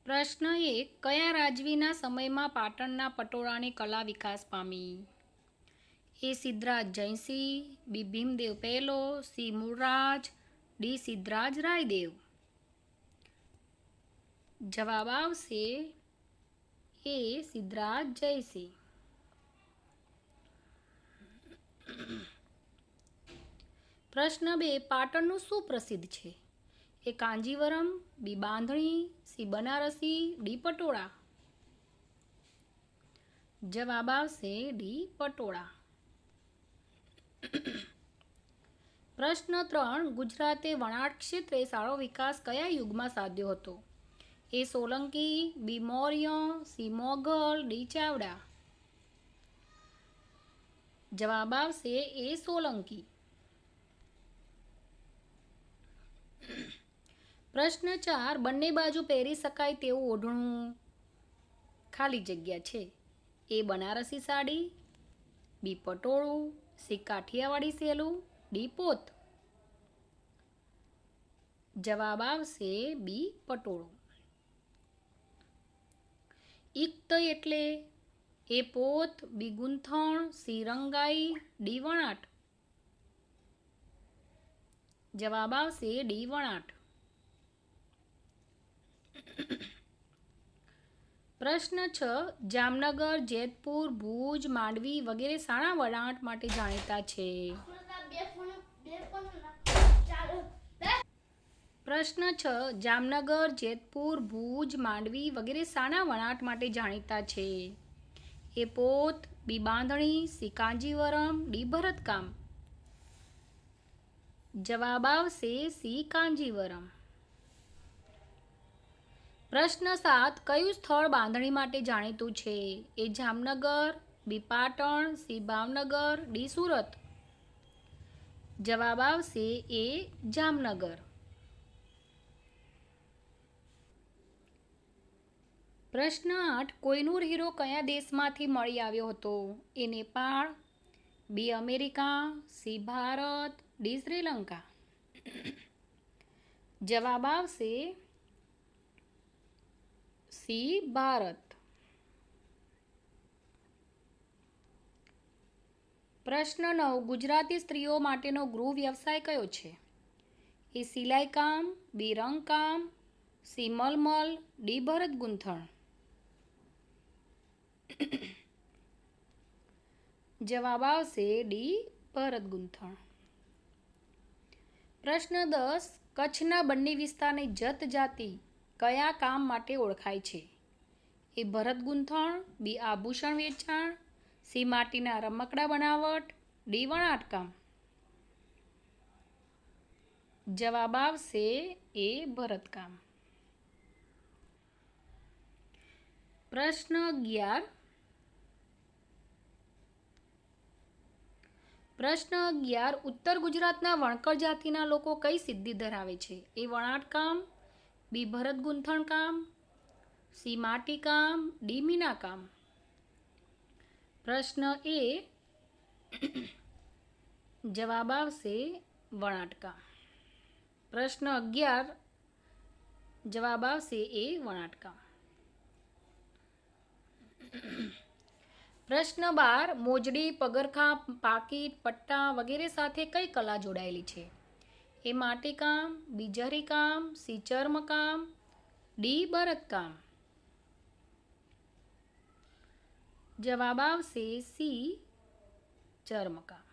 પ્રશ્ન 1. કયા રાજવીના સમયમાં પાટણના પટોળાની કલા વિકાસ પામી? એ. સિદ્ધરાજ જયસિંહ, બી. ભીમદેવ પહેલો, સી. મૂળરાજ, ડી. સિદ્ધરાજ રાયદેવ. જવાબ આવશે એ. સિદ્ધરાજ જયસિંહ. પ્રશ્ન 2. પાટણનું શું પ્રસિદ્ધ છે? એ. કાંજીવરમ, બી. બાંધણી, સી. બનારસી, ડી. પટોળા. જવાબ આવશે ડી. પટોળા. પ્રશ્ન 3. ગુજરાતે વણાટ ક્ષેત્રે સારો વિકાસ કયા યુગમાં સાધ્યો હતો? એ. સોલંકી, બી. મૌર્ય, સી. મોગલ, ડી. ચાવડા. જવાબ આવશે એ. સોલંકી. પ્રશ્ન 4. બંને બાજુ પહેરી શકાય તેવું ઓઢણું ખાલી જગ્યા છે. એ. બનારસી સાડી, બી. પટોળું, સી. કાઠિયાવાડી સેલું, ડી. પોત. જવાબ આવશે બી. પટોળું. ઇક્ત એટલે? એ. પોત, બી. ગૂંથણ, સી. રંગાઈ, ડી. વણાટ. જવાબ આવશે ડી. વણાટ. પ્રશ્ન 6. જામનગર, જેતપુર, ભુજ, માંડવી વગેરે શાના વણાટ માટે જાણીતા છે? પ્રશ્ન 6. જામનગર, જેતપુર, ભુજ, માંડવી વગેરે શાના વણાટ માટે જાણીતા છે? એ. પોત, બી. બાંધણી, સી. કાંજીવરમ, ડી. ભરતકામ. જવાબ આવશે સી. કાંજીવરમ. પ્રશ્ન 7. કયું સ્થળ બાંધણી માટે જાણીતું છે? એ. જામનગર, બી. પાટણ, સી. ભાવનગર, ડી. સુરત. જવાબ આવશે એ. જામનગર. પ્રશ્ન 8. કોહિનૂર હીરો કયા દેશમાંથી મળી આવ્યો હતો? A. Nepal, B. America, C. Bharat, D. Sri Lanka. જવાબ આવશે સી. ભારત. પ્રશ્ન 9. ગુજરાતી સ્ત્રીઓ માટેનો ગૃહ વ્યવસાય કયો છે? એ. સિલાઈ કામ, બી. રંગકામ, સી. મલમલ, ડી. ભરત ગૂંથણ. જવાબ આવશે ડી. ભરત ગૂંથણ. પ્રશ્ન 10. કચ્છના બન્ની વિસ્તારની જત જાતિ કયા કામ માટે ઓળખાય છે? એ. ભરત ગૂંથણ, બી. આભૂષણ વેચાણ, સી. માટીના રમકડા બનાવટ, ડી. વણાટકામ. જવાબ આવશે એ. ભરતકામ. પ્રશ્ન 11. પ્રશ્ન 11. ઉત્તર ગુજરાતના વણકર જાતિના લોકો કઈ સિદ્ધિ ધરાવે છે? એ. વણાટકામ, બી. ભરત ગૂંથણ કામ, સી. માટીકામ, ડી. મીનાકામ. પ્રશ્ન એ. જવાબ આવશે વણાટકામ. પ્રશ્ન 11. જવાબ આવશે એ. વણાટકામ. પ્રશ્ન 12. મોજડી, પગરખાં, પાકીટ, પટ્ટા વગેરે સાથે કઈ કલા જોડાયેલી છે? એ. માટીકામ, બી. જરીકામ, સી. ચર્મકામ, ડી. ભરતકામ. જવાબ આવશે સી. ચર્મકામ.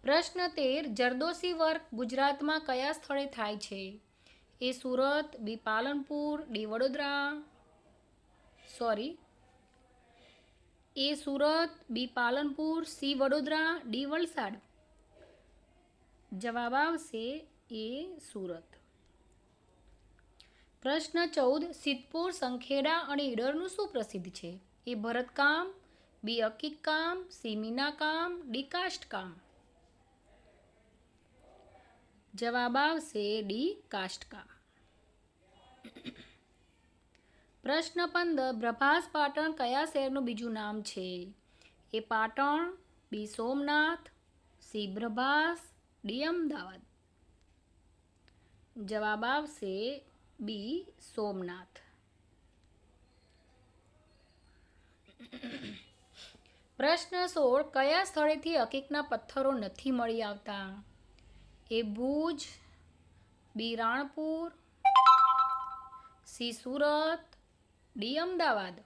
પ્રશ્ન 13. જરદોશી વર્ક ગુજરાતમાં કયા સ્થળે થાય છે? એ. સુરત, બી. પાલનપુર, ડી. વડોદરા. એ. સુરત, બી. પાલનપુર, સી. વડોદરા, ડી. વલસાડ. જવાબ આવશે એ. સુરત. પ્રશ્ન 14. સિદ્ધપુર, સંખેડા અને ઈડરનું શું પ્રસિદ્ધ છે? એ. ભરતકામ, બી. અકીક કામ, સી. મીનાકામ, ડી. કાષ્ટકામ. જવાબ આવશે ડી. કાષ્ટકામ. પ્રશ્ન 15. પ્રભાસ પાટણ કયા શહેરનું બીજું નામ છે? એ. પાટણ, બી. સોમનાથ, સી. પ્રભાસ, ડી. અમદાવાદ. જવાબ આવશે બી સોમનાથ. પ્રશ્ન 16. કયા સ્થળેથી હકીકના પથ્થરો નથી મળી આવતા? એ ભુજ, બી રાણપુર, સી સુરત, ડી અમદાવાદ.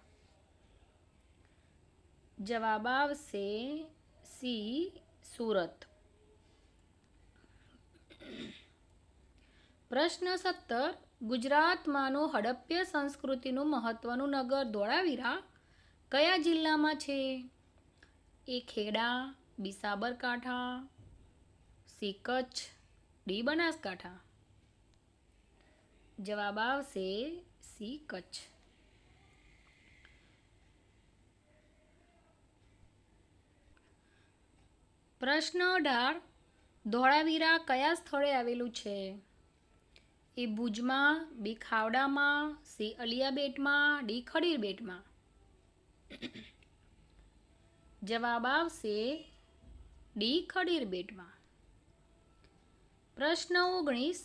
જવાબ આવશે સી સુરત. પ્રશ્ન 17. ગુજરાતમાંનું હડપ્ય સંસ્કૃતિનું મહત્વનું નગર ધોળાવીરા કયા જિલ્લામાં છે? એ ખેડા, બી સાબરકાંઠા, સી કચ્છ, ડી બનાસકાંઠા. જવાબ આવશે સી કચ્છ. પ્રશ્ન 18. ધોળાવીરા કયા સ્થળે આવેલું છે? એ ભુજમાં, બી ખાવડામાં, સી અલિયાબેટમાં, ડી ખડીરબેટમાં. જવાબ આવશે ડી ખડીરબેટમાં. પ્રશ્ન 19.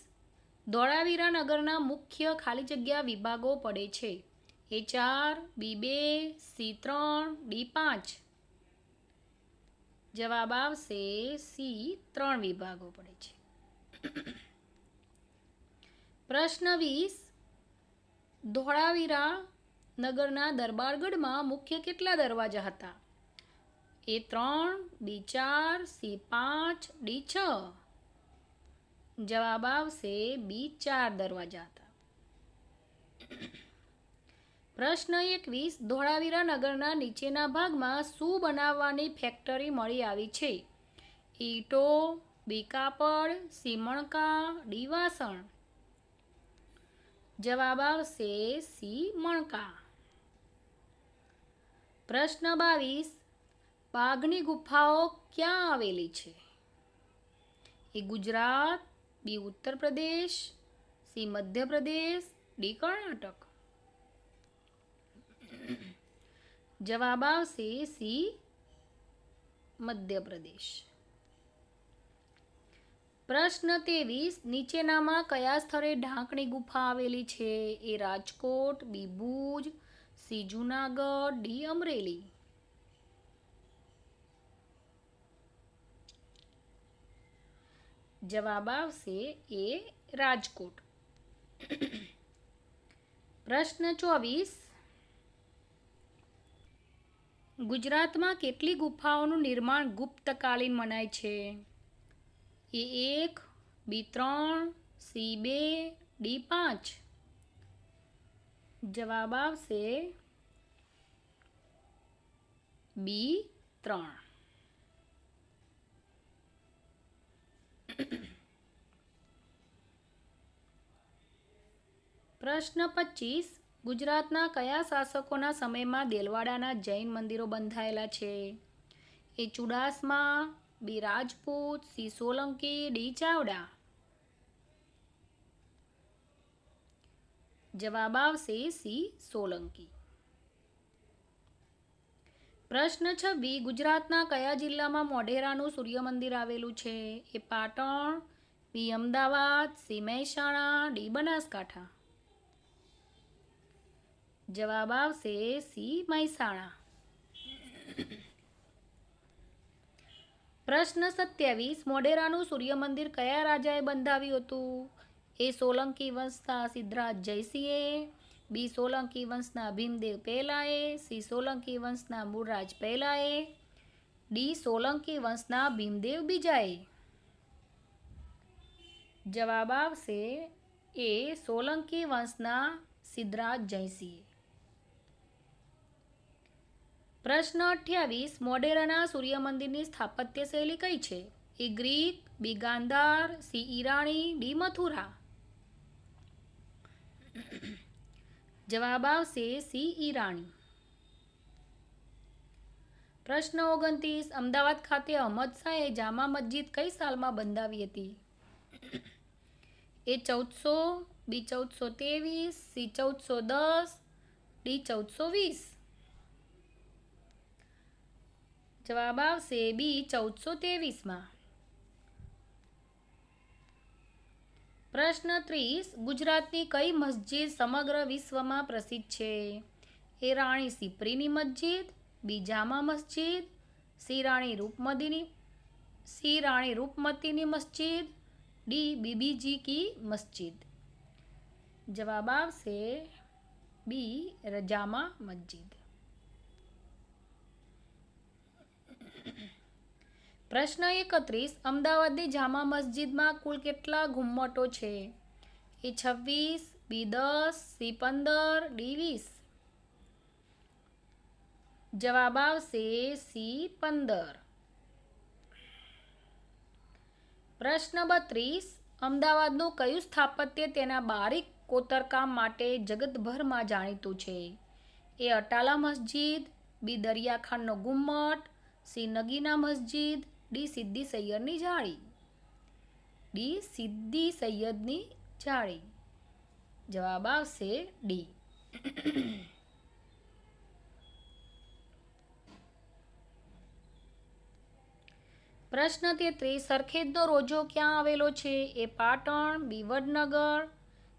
ધોળાવીરા નગરના મુખ્ય ખાલી જગ્યા વિભાગો પડે છે? એ 4, બી 2, સી 3, ડી 5. જવાબ આવશે સી 3 વિભાગો પડે છે. પ્રશ્ન 20. ધોળાવીરા નગરના દરબારગઢમાં મુખ્ય કેટલા દરવાજા હતા? એ 3, બી 4, સી 5, ડી 6. જવાબ આવશે બી 4 દરવાજા હતા. પ્રશ્ન 21. ધોળાવીરા નગરના નીચેના ભાગમાં શું બનાવવાની ફેક્ટરી મળી આવી છે? ઈંટો, બી કાપડ, સી મણકા, ડી વાસણ. જવાબ આવશે સી મણકા. પ્રશ્ન 22. બાઘની ગુફાઓ ક્યાં આવેલી છે? એ ગુજરાત, બી ઉત્તર પ્રદેશ, સી મધ્યપ્રદેશ, ડી કર્ણાટક. જવાબ આવશે સી મધ્યપ્રદેશ. પ્રશ્ન 23. નીચેનામાં કયા સ્થળે ઢાંકણી ગુફા આવેલી છે? એ રાજકોટ, બી ભુજ, સી જુનાગઢ, ડી અમરેલી. જવાબ આવશે એ રાજકોટ. પ્રશ્ન 24. ગુજરાતમાં કેટલી ગુફાઓનું નિર્માણ ગુપ્તકાલીન મનાય છે? એ 1, બી 3, સી 2, ડી 5. જવાબ આવશે બી 3. પ્રશ્ન 25. ગુજરાતના કયા શાસકોના સમયમાં દેલવાડાના જૈન મંદિરો બંધાયેલા છે? એ ચુડાસમા, બી રાજપૂત, સી સોલંકી, ડી ચાવડા. જવાબ આવશે સી સોલંકી. પ્રશ્ન 26. ગુજરાતના કયા જિલ્લામાં મોઢેરાનું સૂર્ય મંદિર આવેલું છે? એ પાટણ, બી અમદાવાદ, સી મહેસાણા, ડી બનાસકાંઠા. જવાબ આવશે સી મહેસાણા. પ્રશ્ન 27. મોઢેરાનું સૂર્ય મંદિર કયા રાજાએ બંધાવ્યું હતું? એ સોલંકી વંશના સિદ્ધરાજ જયસિંહે, બી સોલંકી વંશના ભીમદેવ પહેલાએ, સી સોલંકી વંશના મૂળરાજ પહેલાએ, ડી સોલંકી વંશના ભીમદેવ બીજાએ. જવાબ આવશે એ સોલંકી વંશના સિદ્ધરાજ જયસિંહે. પ્રશ્ન 28. મોઢેરાના સૂર્ય મંદિરની સ્થાપત્ય શૈલી કઈ છે? એ ગ્રીક, બી ગાંધાર, સી ઈરાણી, ડી મથુરા. જવાબ આવશે સી ઈરાણી. પ્રશ્ન 29. અમદાવાદ ખાતે અહમદ શાહે જામા મસ્જિદ કઈ સાલમાં બંધાવી હતી? એ 1400, બી 1423, સી 1410, ડી 1420. જવાબ આવશે બી 1423માં. પ્રશ્ન 30. ગુજરાતની કઈ મસ્જિદ સમગ્ર વિશ્વમાં પ્રસિદ્ધ છે? એ રાણી સિપ્રીની મસ્જિદ, બી જામા મસ્જિદ, સી રાણી રૂપમતીની મસ્જિદ, ડી બીબીજી કી મસ્જિદ. જવાબ આવશે બી જામા મસ્જિદ. પ્રશ્ન 31. અમદાવાદની જામા મસ્જિદમાં કુલ કેટલા ઘુમ્મટો છે? એ 26, બી 10, સી 15, ડી 20. જવાબ આવશે સી 15. પ્રશ્ન 32. અમદાવાદનું કયું સ્થાપત્ય તેના બારીક કોતરકામ માટે જગતભરમાં જાણીતું છે? એ અટાલા મસ્જિદ, બી દરિયાખાનનો ઘુમ્મટ, સી નગીના મસ્જિદ, ડી સિદ્દી સૈયદની જાળી. જવાબ આવશે ડી. પ્રશ્ન 33. સરખેજનો રોજો ક્યાં આવેલો છે? એ પાટણ, બી વડનગર,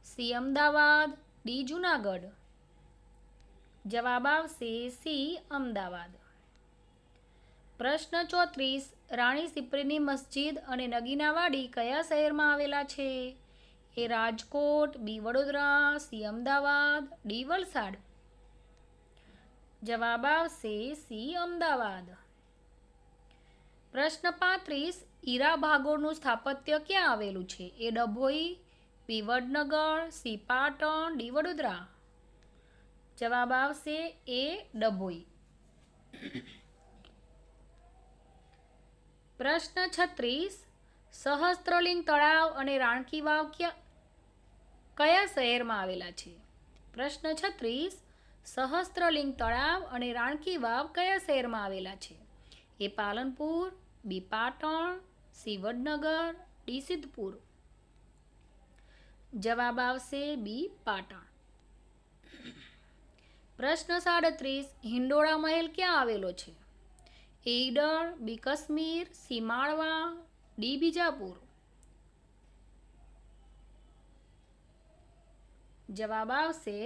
સી અમદાવાદ, ડી જુનાગઢ. જવાબ આવશે સી અમદાવાદ. પ્રશ્ન 34. રાણી સિપ્રીની મસ્જિદ અને નગીનાવાડી કયા શહેરમાં આવેલા છે? એ રાજકોટ, બી વડોદરા, સી અમદાવાદ, ડી વલસાડ. જવાબ આવશે સી અમદાવાદ. પ્રશ્ન 35. હીરા ભાગોળનું સ્થાપત્ય ક્યાં આવેલું છે? એ ડભોઈ, બી વડનગર, સી પાટણ, ડી વડોદરા. જવાબ આવશે એ ડભોઈ. પ્રશ્ન 36. સહસ્ત્રલિંગ તળાવ અને રાણકી વાવ કયા શહેરમાં આવેલા છે? પ્રશ્ન 36. સહસ્ત્રલિંગ તળાવ અને રાણકી વાવ કયા શહેરમાં આવેલા છે? એ પાલનપુર, બી પાટણ, સી વડનગર, ડી સિદ્ધપુર. જવાબ આવશે બી પાટણ. પ્રશ્ન 37. હિંડોળા મહેલ ક્યાં આવેલો છે? એ ઈડર, બી કાશ્મીર, સી માળવા, ડી બીજાપુર. જવાબ આવશે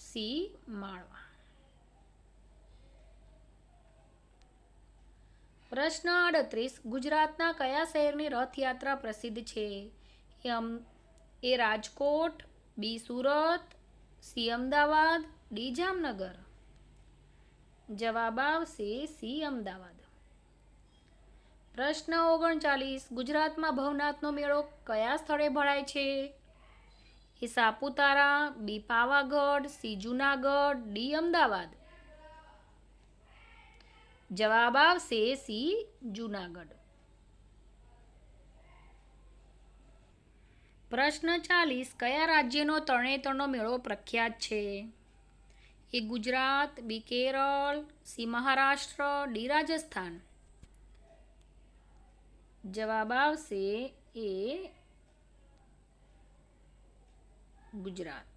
સી માળવા. પ્રશ્ન 38. ગુજરાતના કયા શહેરની રથયાત્રા પ્રસિદ્ધ છે? એ રાજકોટ, બી સુરત, સી અમદાવાદ, ડી જામનગર. જવાબ આવશે સી અમદાવાદ. પ્રશ્ન 39. ગુજરાતમાં ભવનાથનો મેળો કયા સ્થળે ભરાય છે? એ સાપુતારા, બી પાવાગઢ, સી જુનાગઢ, ડી અમદાવાદ. જવાબ આવશે સી જુનાગઢ. પ્રશ્ન 40. કયા રાજ્યનો તરણેતરનો મેળો પ્રખ્યાત છે? એ ગુજરાત, બી કેરળ, સી મહારાષ્ટ્ર, ડી રાજસ્થાન. જવાબ આવશે એ ગુજરાત.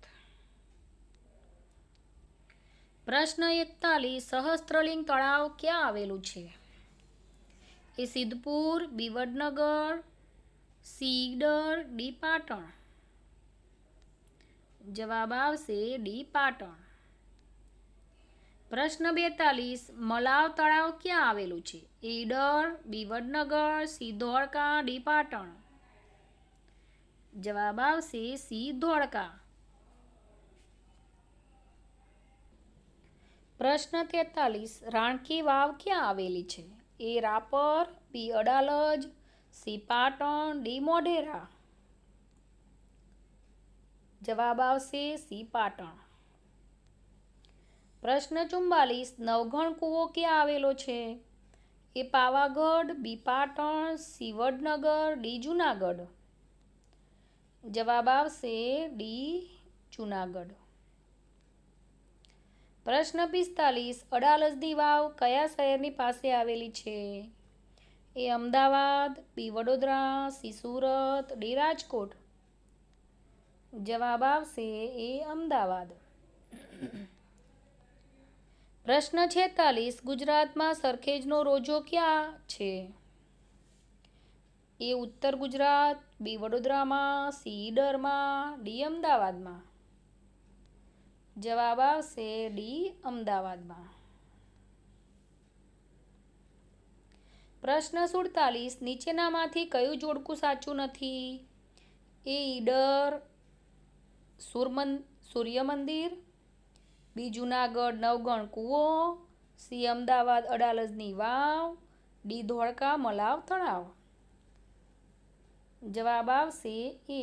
પ્રશ્ન 41. સહસ્ત્રલિંગ તળાવ ક્યાં આવેલું છે? એ સિદ્ધપુર, બી વડનગર, સી ઈડર, ડી પાટણ. જવાબ આવશે ડી પાટણ. પ્રશ્ન 42. મલાવ તળાવ ક્યાં આવેલું છે? એ ઈડર, બી વડનગર, સી ધોળકા, ડી પાટણ. જવાબ આવશે સી ધોળકા. પ્રશ્ન 43. રાણકી વાવ ક્યાં આવેલી છે? એ રાપર, બી અડાલજ, સી પાટણ, ડી મોઢેરા. જવાબ આવશે સી પાટણ. પ્રશ્ન 44. નવઘણ કૂવો ક્યાં આવેલો છે? એ પાવાગઢ, બી પાટણ, સી વડનગર, ડી જુનાગઢ. જવાબ આવશે ડી જુનાગઢ. પ્રશ્ન 45. અડાલજની વાવ કયા શહેરની પાસે આવેલી છે? એ અમદાવાદ, બી વડોદરા, સી સુરત, ડી રાજકોટ. જવાબ આવશે એ અમદાવાદ. પ્રશ્ન 46. ગુજરાતમાં સરખેજનો રોજો ક્યાં છે? એ ઉત્તર ગુજરાત, બી વડોદરામાં, સી ઈડરમાં, ડી અમદાવાદમાં. જવાબ આવશે ડી અમદાવાદમાં. પ્રશ્ન 47. નીચેનામાંથી કયું જોડકું સાચું નથી? એ ઈડર સૂર્ય મંદિર, બી જુનાગઢ નવગણ કૂવો, સી અમદાવાદ અડાલજની વાવ, ડી ધોળકા મલાવ તળાવ. જવાબ આવશે એ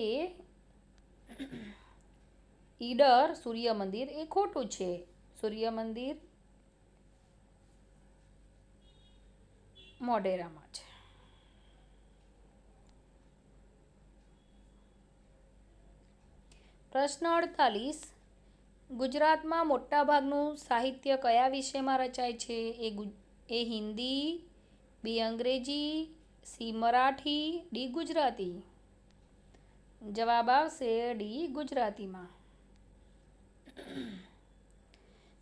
ઈડર સૂર્ય મંદિર. એ ખોટું છે. સૂર્ય મંદિર મોઢેરામાં છે. પ્રશ્ન 48. ગુજરાતમાં મોટાભાગનું સાહિત્ય કયા વિષયમાં રચાય છે? એ હિન્દી, બી અંગ્રેજી, સી મરાઠી, ડી ગુજરાતી. જવાબ આવશે ડી ગુજરાતીમાં.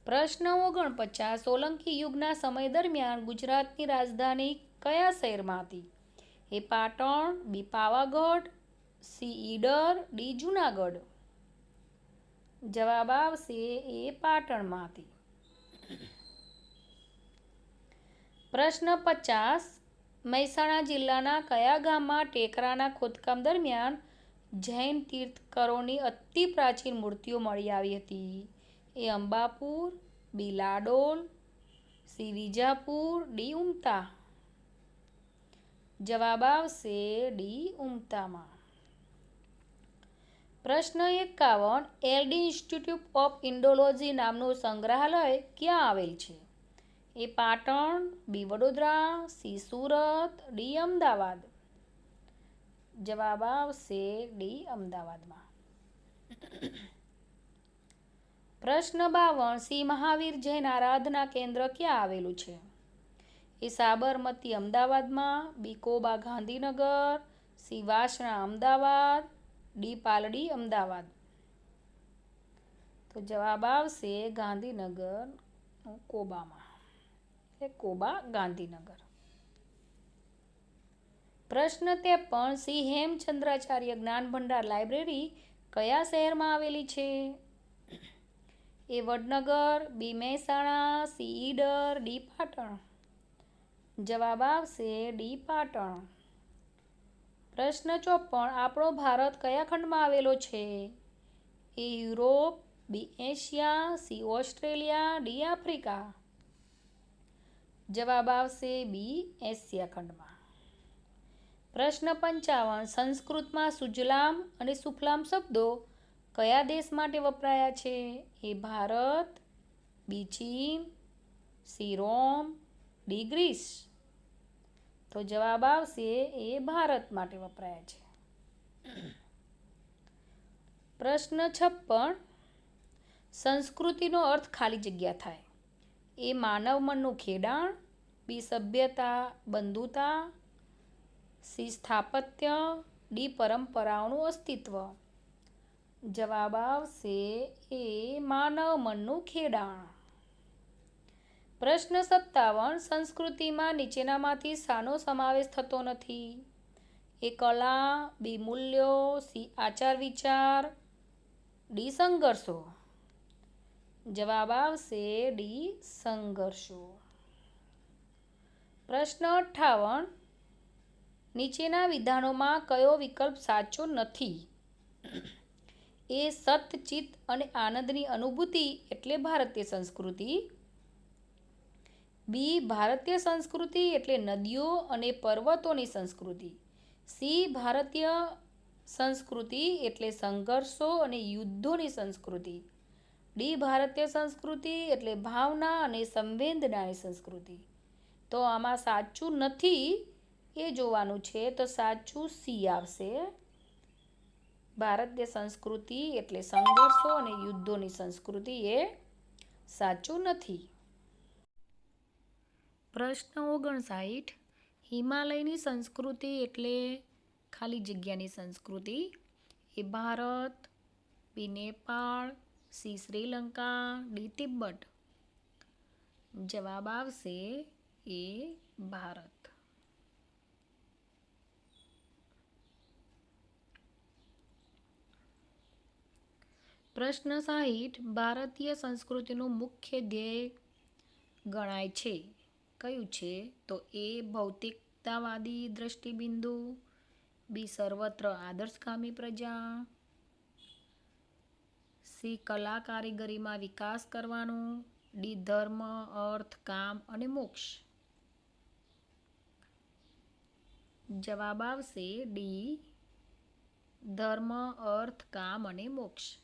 પ્રશ્ન 49. સોલંકી યુગના સમય દરમિયાન ગુજરાતની રાજધાની કયા શહેરમાં હતી? એ પાટણ, બી પાવાગઢ, સી ઈડર, ડી જુનાગઢ. જવાબ આવશે એ પાટણમાં હતી. પ્રશ્ન 50. મહેસાણા જિલ્લાના કયા ગામમાં ટેકરાના ખોદકામ દરમિયાન જૈન તીર્થંકરોની અતિ પ્રાચીન મૂર્તિઓ મળી આવી હતી? એ અંબાપુર, બી લાડોલ, સી વિજાપુર, ડી ઉમતા. જવાબ આવશે ડી ઉમતામાં. પ્રશ્ન 51. એલડી ઇન્સ્ટિટ્યૂટ ઓફ ઇન્ડોલોજી નામનું સંગ્રહાલય ક્યાં આવેલ છે? એ પાટણ, બી વડોદરા, સી સુરત, ડી અમદાવાદ. જવાબ આવશે ડી અમદાવાદમાં. પ્રશ્ન 52. સી મહાવીર જૈન આરાધના કેન્દ્ર ક્યાં આવેલું છે? એ સાબરમતી અમદાવાદમાં, બી કોબા ગાંધીનગર, સી વાસણા અમદાવાદ, ડી પાલડી અમદાવાદ. તો જવાબ આવશે ગાંધીનગર કોબામાં, એટલે કોબા ગાંધીનગર. પ્રશ્ન 53. સી હેમચંદ્રાચાર્ય જ્ઞાન ભંડાર લાઇબ્રેરી કયા શહેરમાં આવેલી છે? એ વડનગર, બી મહેસાણા, સી ઈડર, ડી પાટણ. જવાબ આવશે ડી પાટણ. પ્રશ્ન 54. આપણો ભારત કયા ખંડમાં આવેલો છે? A Europe, B Asia, C Australia, D Africa. જવાબ આવશે બી એશિયા ખંડમાં. પ્રશ્ન 55. સંસ્કૃતમાં સુજલામ અને સુફલામ શબ્દો કયા દેશ માટે વપરાયા છે? એ ભારત, બી ચીન, સી રોમ, ડી ગ્રીસ. તો જવાબ આવશે એ ભારત માટે વપરાયા છે. પ્રશ્ન 56. સંસ્કૃતિનો અર્થ ખાલી જગ્યા થાય. એ માનવ મનનું ખેડાણ, બી સભ્યતા બંધુતા, સી સ્થાપત્ય, ડી પરંપરાઓનું અસ્તિત્વ. જવાબ આવશે એ માનવ મનનું ખેડાણ. પ્રશ્ન 57. સંસ્કૃતિમાં નીચેનામાંથી શાનો સમાવેશ થતો નથી? એ કલા, બી મૂલ્યો, સી આચાર વિચાર, ડી સંઘર્ષો. જવાબ આવશે ડી સંઘર્ષો. પ્રશ્ન 58. નીચેના વિધાનોમાં કયો વિકલ્પ સાચો નથી? એ સત, ચિત્ત અને આનંદની અનુભૂતિ એટલે ભારતીય સંસ્કૃતિ. બી ભારતીય સંસ્કૃતિ એટલે નદીઓ અને પર્વતોની સંસ્કૃતિ. સી ભારતીય સંસ્કૃતિ એટલે સંઘર્ષો અને યુદ્ધોની સંસ્કૃતિ. ડી ભારતીય સંસ્કૃતિ એટલે ભાવના અને સંવેદનાની સંસ્કૃતિ. તો આમાં સાચું નથી એ જોવાનું છે. તો સાચું સી આવશે. ભારતીય સંસ્કૃતિ એટલે સંઘર્ષો અને યુદ્ધોની સંસ્કૃતિ એ સાચું નથી. પ્રશ્ન 59. હિમાલયની સંસ્કૃતિ એટલે ખાલી જગ્યાની સંસ્કૃતિ. એ ભારત, બી નેપાળ, સી શ્રીલંકા, ડી તિબ્બત. જવાબ આવશે એ ભારત. પ્રશ્ન 60 ભારતીય સંસ્કૃતિનું મુખ્ય ધ્યેય ગણાય છે. કયું છે? તો એ ભૌતિકતાવાદી દ્રષ્ટિબિંદુ, બી સર્વત્ર આદર્શગામી પ્રજા, સી કલા કારીગરીમાં વિકાસ કરવાનું, ડી ધર્મ અર્થ કામ અને મોક્ષ. જવાબ આવશે ડી ધર્મ અર્થ કામ અને મોક્ષ.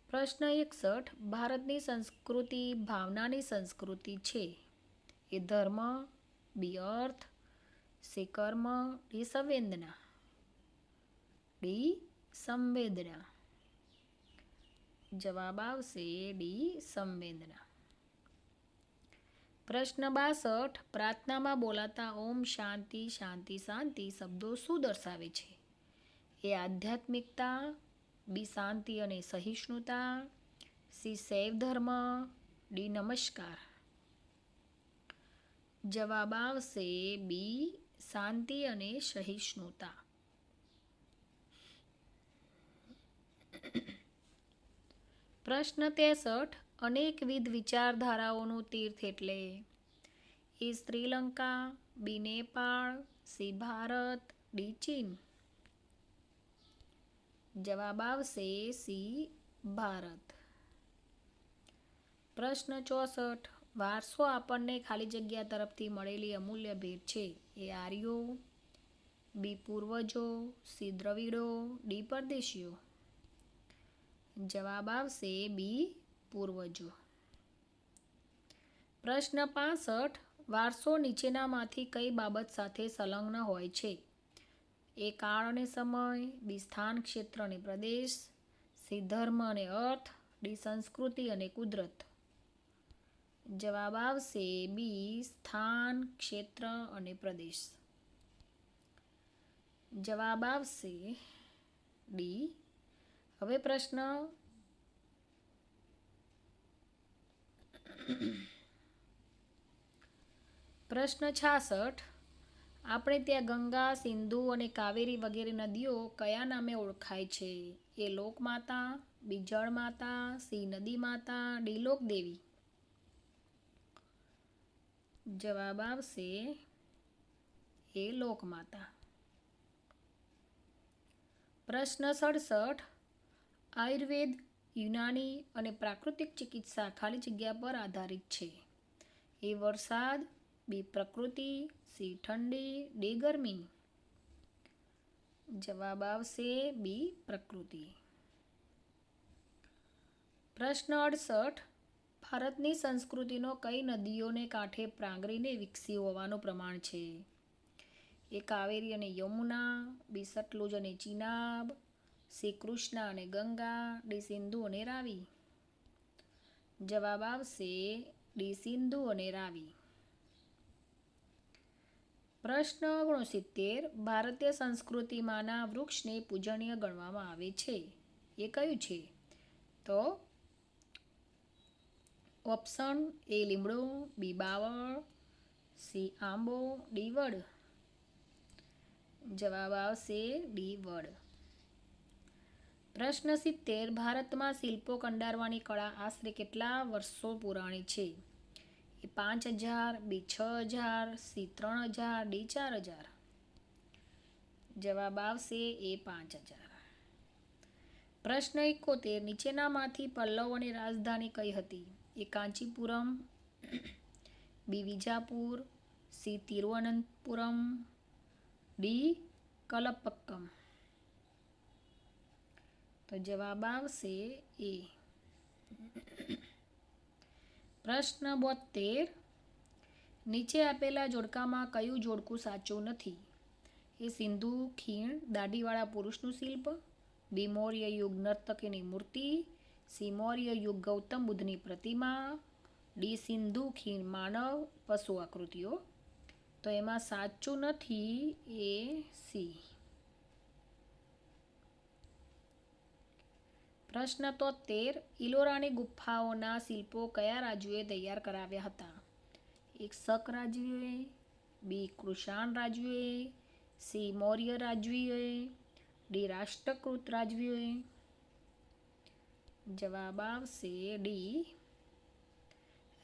પ્રશ્ન 61 ભારતની સંસ્કૃતિ ભાવનાની સંસ્કૃતિ છે. એ ધર્મ, બી અર્થ, સી કર્મ, ડી સંવેદના. ડી સંવેદના. જવાબ આવશે ડી સંવેદના. પ્રશ્ન 62 પ્રાર્થનામાં બોલાતા ઓમ શાંતિ શાંતિ શાંતિ શબ્દો શું દર્શાવે છે? એ આધ્યાત્મિકતા, બી શાંતિ અને સહિષ્ણુતા, સી શૈવ ધર્મ, ડી નમસ્કાર. જવાબ આવશે બી શાંતિ અને સહિષ્ણુતા. પ્રશ્ન 63 અનેકવિધ વિચારધારાઓનું તીર્થ એટલે? એ શ્રીલંકા, બી નેપાળ, સી ભારત, ડી ચીન. જવાબ આવશે સી ભારત. પ્રશ્ન 64 વારસો આપણને ખાલી જગ્યા તરફથી મળેલી અમૂલ્ય ભેટ છે. એ આર્યો, બી પૂર્વજો, સી દ્રવિડો, ડી પરદેશીઓ. જવાબ આવશે બી પૂર્વજો. પ્રશ્ન 65 વારસો નીચેનામાંથી કઈ બાબત સાથે સંલગ્ન હોય છે? એ કાળ અને સમય, બી સ્થાન ક્ષેત્ર અને પ્રદેશ, સી ધર્મ અને અર્થ, ડી સંસ્કૃતિ અને કુદરત. જવાબ આવશે બી સ્થાન ક્ષેત્ર અને પ્રદેશ. જવાબ આવશે ડી. હવે પ્રશ્ન પ્રશ્ન 66 આપણે ત્યાં ગંગા, સિંધુ અને કાવેરી વગેરે નદીઓ કયા નામે ઓળખાય છે? એ લોકમાતા, બી જળમાતા, સી નદી માતા, ડી લોકદેવી. જવાબ આવશે એ લોકમાતા. પ્રશ્ન 67 આયુર્વેદ, યુનાની અને પ્રાકૃતિક ચિકિત્સા ખાલી જગ્યા પર આધારિત છે. એ વરસાદ, બી પ્રકૃતિ, સી ઠંડી, ડી ગરમી. જવાબ આવશે બી પ્રકૃતિ. પ્રશ્ન 68 ભારતની સંસ્કૃતિનો કઈ નદીઓને કાંઠે પ્રાંગરીને વિકસી હોવાનું પ્રમાણ છે? એ કાવેરી અને યમુના, બી સતલુજ અને ચિનાબ, સી કૃષ્ણા અને ગંગા, ડી સિંધુ અને રાવી. જવાબ આવશે ડી સિંધુ અને રાવી. પ્રશ્ન 69 ભારતીય સંસ્કૃતિમાંના વૃક્ષને પૂજનીય ગણવામાં આવે છે. એ કયું છે? તો ઓપ્શન એ લીમડો, બી બાવળ, સી આંબો, ડી વડ. જવાબ આવશે ડી વડ. પ્રશ્ન 70 ભારતમાં શિલ્પો કંડારવાની કળા આશરે કેટલા વર્ષો પુરાણી છે? એ 5000, બી 6000, સી 3000, ડી 4000. જવાબ આવશે એ 5000. પ્રશ્ન 71 નીચેનામાંથી પલ્લવોની રાજધાની કઈ હતી? એ કાંચીપુરમ, બી વિજાપુર, સી તિરુવનંતપુરમ, ડી કલપક્કમ. તો જવાબ આવશે એ. પ્રશ્ન 72 નીચે આપેલા જોડકામાં કયું જોડકું સાચું નથી? એ સિંધુ ખીણ દાઢીવાળા પુરુષનું શિલ્પ, બી મૌર્ય યુગ નર્તકીની મૂર્તિ, સી મૌર્ય યુગ ગૌતમ બુદ્ધની પ્રતિમા, ડી સિંધુ ખીણ માનવ પશુ આકૃતિઓ. તો એમાં સાચું નથી એ સી. પ્રશ્ન 73 ઇલોરાની ગુફાઓના શિલ્પો કયા રાજ્યોએ તૈયાર કરાવ્યા હતા? એક શક રાજવીએ, બી કૃષાણ રાજવીએ, સી મૌર્ય રાજવીએ, ડી રાષ્ટ્રકૂટ રાજવીએ. જવાબ આવશે ડી,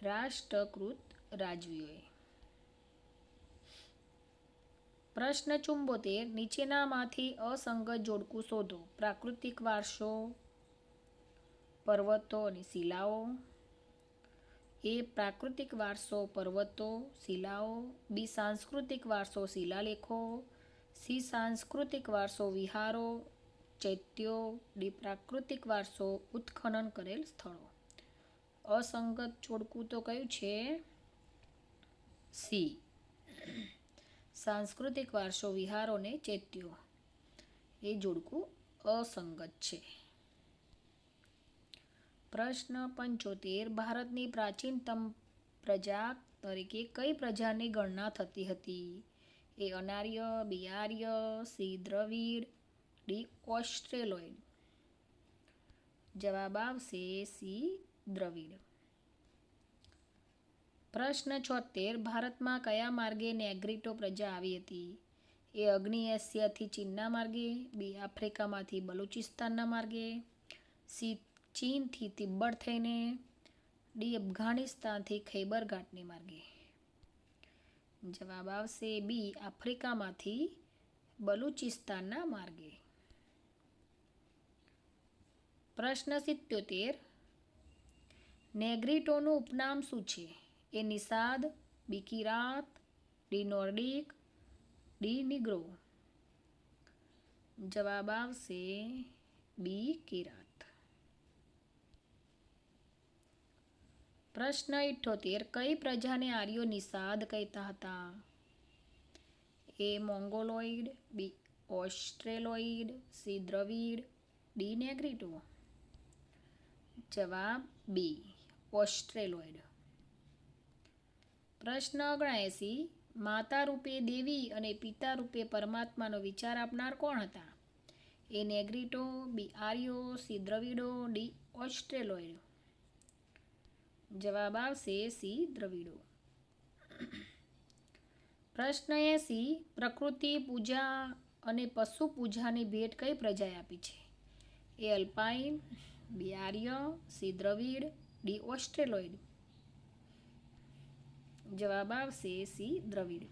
રાષ્ટ્રકૃત રાજવીઓએ. પ્રશ્ન 74, નીચેનામાંથી અસંગત જોડકું શોધો. પ્રાકૃતિક વારસો, પર્વતો અને શિલાઓ. એ પ્રાકૃતિક વારસો પર્વતો શિલાઓ. બી સાંસ્કૃતિક વારસો શિલાલેખો. સી સાંસ્કૃતિક વારસો વિહારો ચૈત્યો. ડી પ્રાકૃતિક વારસો ઉત્ખનન કરેલ સ્થળો. અસંગત જોડકું તો કયું છે? સી, સાંસ્કૃતિક વારસો વિહારો ને ચૈત્યો. એ જોડકું અસંગત છે. પ્રશ્ન 75, ભારતની પ્રાચીનતમ પ્રજા તરીકે કઈ પ્રજાની ગણના થતી હતી? એ અનાર્ય, બી આર્ય, સી દ્રવિડ, ડી ઓસ્ટ્રેલોઇડ. જવાબ આવશે સી દ્રવિડ. પ્રશ્ન 76, ભારતમાં કયા માર્ગે નેગ્રીટો પ્રજા આવી હતી? એ અગ્નિ એશિયાથી ચીનના માર્ગે, બી આફ્રિકામાંથી બલુચિસ્તાનના માર્ગે, સી ચીનથી તિબ્બત થઈને, ડી અફઘાનિસ્તાનથી ખૈબર ઘાટની માર્ગે. જવાબ આવશે બી આફ્રિકામાંથી બલુચિસ્તાનના માર્ગે. પ્રશ્ન 77, નેગ્રીટોનું ઉપનામ શું છે? એ નિષાદ, બી કિરાત, ડી નોર્ડિક, ડી નિગ્રો. જવાબ આવશે બી કિરાત. પ્રશ્ન 78, કઈ પ્રજાને આર્યો નિષાદ કહેતા હતા? A Mongoloid, B Australoid, C Dravid, D Negrito. જવાબ બી ઓસ્ટ્રેલોઇડ. પ્રશ્ન 79, માતા રૂપે દેવી અને પિતા રૂપે પરમાત્માનો વિચાર આપનાર કોણ હતા? એ નેગ્રીટો, બી આર્યો, સી દ્રવિડો, ડી ઓસ્ટ્રેલોઇડ. જવાબ આવશે સી દ્રવિડો. પ્રશ્ન 80, પ્રકૃતિ પૂજા અને પશુ પૂજાની ભેટ કઈ પ્રજાએ આપી છે? એ અલ્પાઇન, બી આર્ય, સી દ્રવિડ, ડી ઓસ્ટ્રેલોઇડ. જવાબ આવશે સી દ્રવિડ.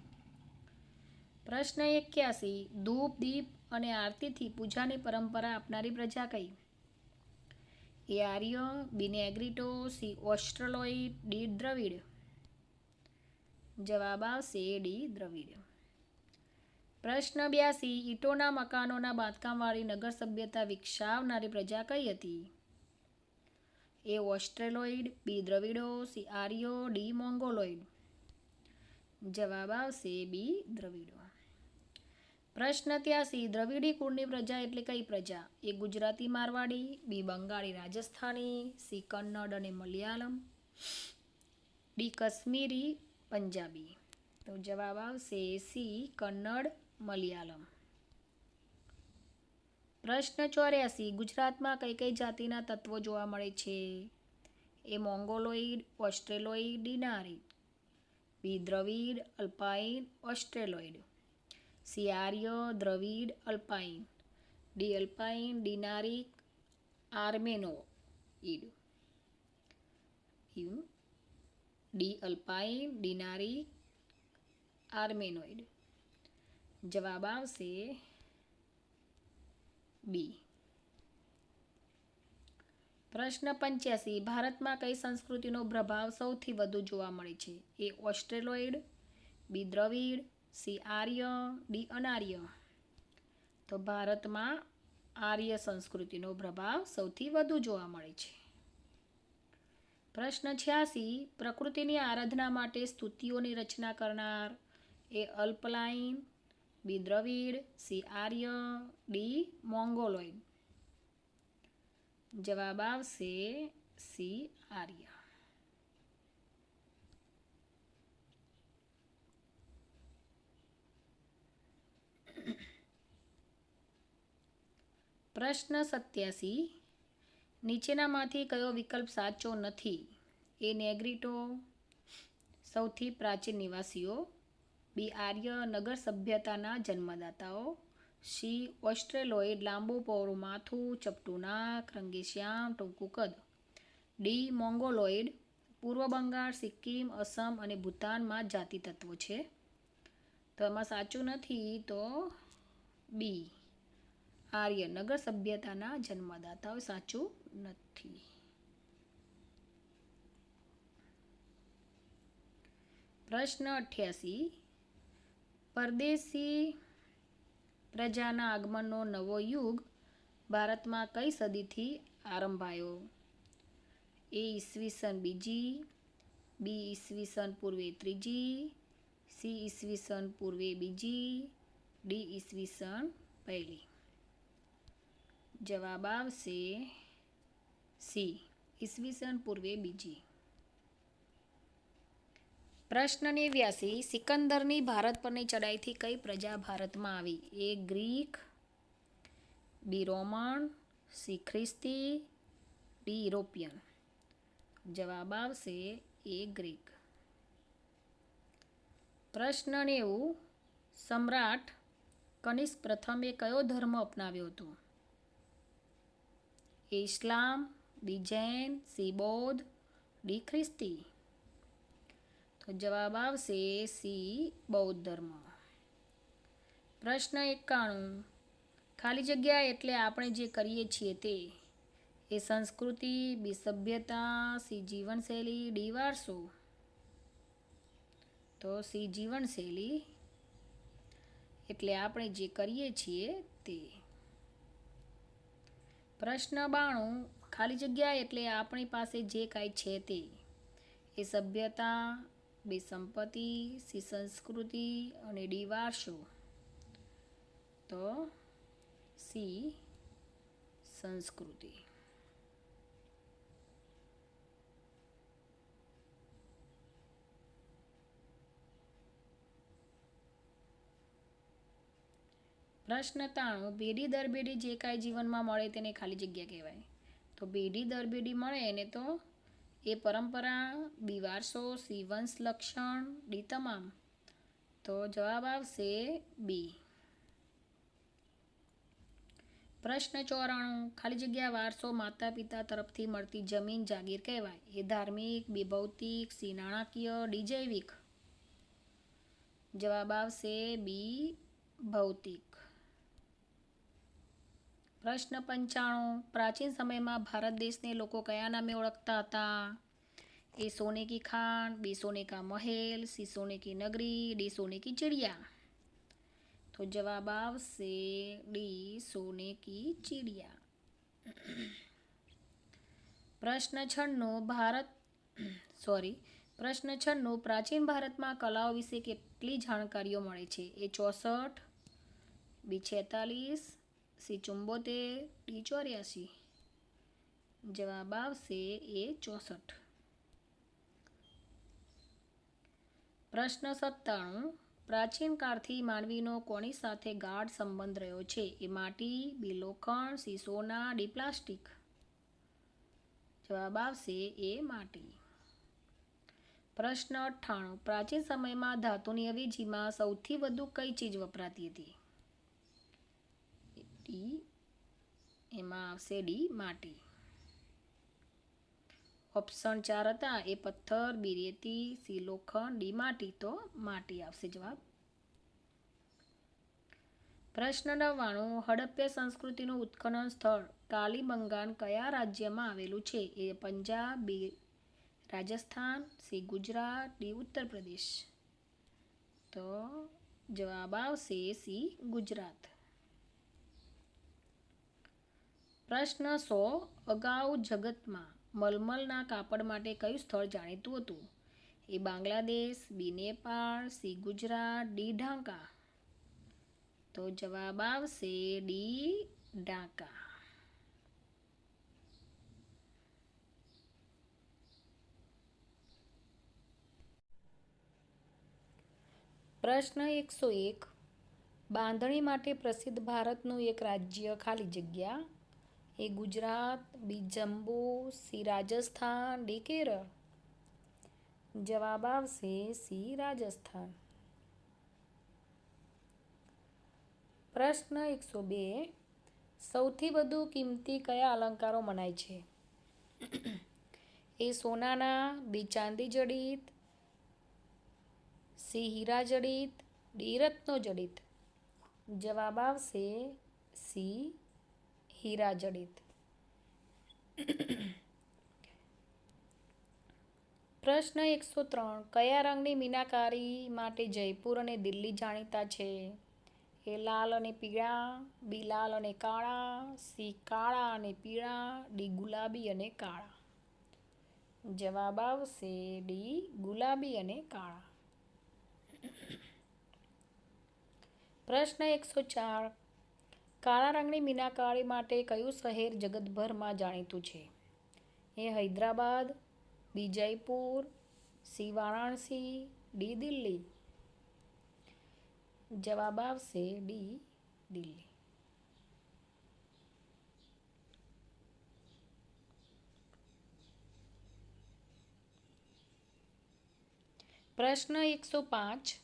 પ્રશ્ન 81, ધૂપ દીપ અને આરતીથી પૂજાની પરંપરા આપનારી પ્રજા કઈ? A Arya, B Negrito, C Australoid, D Dravid. જવાબ આવશે ડી દ્રવિડ. પ્રશ્ન 82, ઈંટોના મકાનોના બાંધકામવાળી નગર સભ્યતા વિકસાવનારી પ્રજા કઈ હતી? એ ઓસ્ટ્રેલોઇડ, બી દ્રવિડો, સી આર્યો, ડી મોંગોલોઇડ. જવાબ આવશે બી દ્રવિડો. પ્રશ્ન 83, દ્રવિડી કુળની પ્રજા એટલે કઈ પ્રજા? એ ગુજરાતી મારવાડી, બી બંગાળી રાજસ્થાની, સી કન્નડ અને મલયાલમ, ડી કાશ્મીરી પંજાબી. તો જવાબ આવશે સી કન્નડ મલયાલમ. પ્રશ્ન 84, ગુજરાતમાં કઈ કઈ જાતિના તત્વો જોવા મળે છે? A Mongoloid, Australoid, Dinaric, B Dravid, Alpine, Australoid, C Arya, Dravid, Alpine, D Alpine, Dinaric, Armenoid. D Alpine, Dinaric, Armenoid. જવાબ આવશે બી. પ્રશ્ન 85, ભારતમાં કઈ સંસ્કૃતિનો પ્રભાવ સૌથી વધુ જોવા મળે છે? એ ઓસ્ટ્રેલોઇડ, બી દ્રવિડ, સી આર્ય, ડી અનાર્ય. તો ભારતમાં આર્ય સંસ્કૃતિનો પ્રભાવ સૌથી વધુ જોવા મળે છે. પ્રશ્ન 86, પ્રકૃતિની આરાધના માટે સ્તુતિઓની રચના કરનાર? એ અલ્પલાઇન, બી દ્રવિડ, સી આર્ય, ડી મોંગોલોઇડ. જવાબ આવશે સી આર્ય. પ્રશ્ન 87, નીચેનામાંથી કયો વિકલ્પ સાચો નથી? એ નેગ્રીટો સૌથી પ્રાચીન નિવાસીઓ, બી આર્ય નગર સભ્યતાના જન્મદાતાઓ, સી ઓસ્ટ્રેલોઇડ, લાંબુ પહોળું માથું, ચપટું નાક, રંગીશ્યામ, ટૂંકું કદ. ડી મોંગોલોઇડ, પૂર્વ બંગાળ, સિક્કિમ, અસમ અને ભૂતાનમાં જાતિ તત્વો છે. તો એમાં સાચું નથી તો બી આર્ય નગર સભ્યતાના જન્મદાતાઓ સાચું નથી. પ્રશ્ન 88. પરદેશી પ્રજાના આગમનનો નવો યુગ ભારતમાં કઈ સદીથી આરંભાયો? એ ઈસવીસન બીજી, બી ઈસવીસન પૂર્વે ત્રીજી, સી ઈસવીસન પૂર્વે બીજી, ડી ઈસવીસન પહેલી. જવાબ આવશે સી ઈસવીસન પૂર્વે બીજી. પ્રશ્ન 89. સિકંદરની ભારત પરની ચડાઈથી કઈ પ્રજા ભારતમાં આવી? એ ગ્રીક, બી રોમન, સી ખ્રિસ્તી, ડી યુરોપિયન. જવાબ આવશે એ ગ્રીક. પ્રશ્ન 90. સમ્રાટ કનિષ્ક પ્રથમે કયો ધર્મ અપનાવ્યો હતો? એ ઇસ્લામ, બી જૈન, સી બૌદ્ધ, ડી ખ્રિસ્તી. તો જવાબ આવશે સી બૌદ્ધ ધર્મ. પ્રશ્ન 91. ખાલી જગ્યા એટલે આપણે જે કરીએ છીએ તે? એ સંસ્કૃતિ, બી સભ્યતા, સી જીવનશૈલી, ડી વારસો. તો સી જીવનશૈલી એટલે આપણે જે કરીએ છીએ તે. પ્રશ્ન 92. ખાલી જગ્યા એટલે આપણી પાસે જે કાંઈ છે તે? એ સભ્યતા, બી સંપત્તિ, સી સંસ્કૃતિ અને ડી વારસો. તો સી સંસ્કૃતિ. પ્રશ્ન 93. પેઢી દર પેઢી જે કાંઈ જીવનમાં મળે તેને ખાલી જગ્યા કહેવાય. તો પેઢી દર પેઢી મળે એને તો એ પરંપરા, બી વારસો, સી વંશ લક્ષણ, ડી તમામ. તો જવાબ આવશે બી. પ્રશ્ન 94. ખાલી જગ્યા વારસો માતા પિતા તરફથી મળતી જમીન જાગીર કહેવાય. એ ધાર્મિક, બી ભૌતિક, સી નાણાકીય, ડી જૈવિક. જવાબ આવશે બી ભૌતિક. પ્રશ્ન 95. પ્રાચીન સમયમાં ભારત દેશને લોકો કયા નામે ઓળખતા હતા? એ સોને કી ખાન, બી સોને કા મહેલ, સી સોને કી નગરી, ડી સોને કી ચિડિયા. તો જવાબ આવશે ડી સોને કી ચિડિયા. પ્રશ્ન 96. પ્રાચીન ભારતમાં કલાઓ વિશે કેટલી જાણકારીઓ મળે છે? એ 64, બી 46, સી 74, ડી 84. જવાબ આવશે એ 64. પ્રશ્ન 97. પ્રાચીન કાળથી માનવીનો કોની સાથે ગાઢ સંબંધ રહ્યો છે? એ માટી, બી લોખંડ, સી સોના, ડી પ્લાસ્ટિક. જવાબ આવશે એ માટી. પ્રશ્ન 98. પ્રાચીન સમયમાં ધાતુની અવેજીમાં સૌથી વધુ કઈ ચીજ વપરાતી હતી? ડી એમાં આવશે ડી માટી. ઓપ્શન 4 હતા એ પથ્થર, બી રેતી, સી લોખંડ, ડી માટી. તો માટી આવશે જવાબ. પ્રશ્ન 99. હડપ્પા સંસ્કૃતિનું ઉત્ખનન સ્થળ કાલીબંગાન કયા રાજ્યમાં આવેલું છે? એ પંજાબ, બી રાજસ્થાન, સી ગુજરાત, ડી ઉત્તર પ્રદેશ. તો જવાબ આવશે સી ગુજરાત. પ્રશ્ન 100. અગાઉ જગતમાં મલમલના કાપડ માટે કયું સ્થળ જાણીતું હતું? એ બાંગ્લાદેશ, બી નેપાળ, સી ગુજરાત, ડી ઢાકા. તો જવાબ આવશે ડી ઢાકા. પ્રશ્ન 101. બાંધણી માટે પ્રસિદ્ધ ભારતનું એક રાજ્ય ખાલી જગ્યા? એ ગુજરાત, બી જમ્મુ, સી રાજસ્થાન, ડી કેરળ. જવાબ આવશે સી રાજસ્થાન. પ્રશ્ન 102. સૌથી વધુ કિંમતી કયા અલંકારો મનાય છે? એ સોનાના, બી ચાંદી જડિત, સી હીરા જડિત, ડી રત્નો જડિત. જવાબ આવશે સી હીરા જડિત. પ્રશ્ન 103. કયા રંગની મીનાકારી માટે જયપુર અને દિલ્હી જાણીતા છે? એ લાલ અને પીળા, બી લાલ અને કાળા, સી કાળા અને પીળા, ડી ગુલાબી અને કાળા. જવાબ આવશે ડી ગુલાબી અને કાળા. પ્રશ્ન 104. કાળા રંગની મીનાકારી માટે કયું શહેર જગતભરમાં જાણીતું છે? એ હૈદરાબાદ, બી જયપુર, સી વારાણસી, ડી દિલ્હી. જવાબ આવશે ડી દિલ્હી. પ્રશ્ન 105.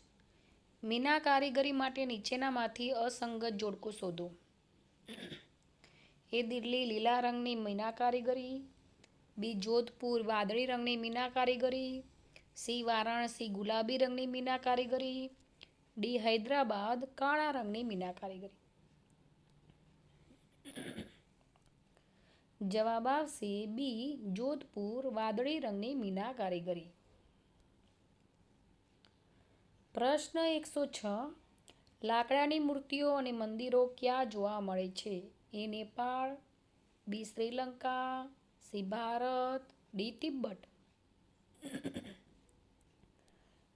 મીના કારીગરી માટે નીચેનામાંથી અસંગત જોડકું શોધો. એ દિલ્હી લીલા રંગની મીના કારીગરી, બી જોધપુર વાદળી રંગની મીના કારીગરી, સી વારાણસી ગુલાબી રંગની મીના કારીગરી, ડી હૈદરાબાદ કાળા રંગની મીના કારીગરી. જવાબ આવશે બી જોધપુર વાદળી રંગની મીના કારીગરી. પ્રશ્ન 106. લાકડાની મૂર્તિઓ અને મંદિરો ક્યાં જોવા મળે છે? એ નેપાળ, બી શ્રીલંકા, સી ભારત, ડી તિબ્બત.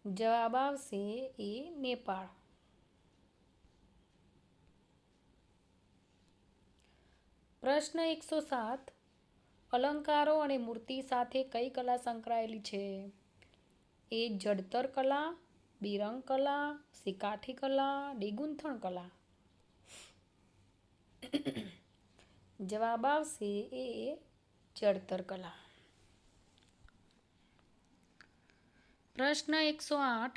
જવાબ આવશે એ નેપાળ. પ્રશ્ન 107. અલંકારો અને મૂર્તિ સાથે કઈ કલા સંકળાયેલી છે? એ જડતર કલા, બી રંગ કલા, સી કાઠી કલા, ડી ગૂંથણ કલા. જવાબ આવશે એ જડતર કલા. પ્રશ્ન 108.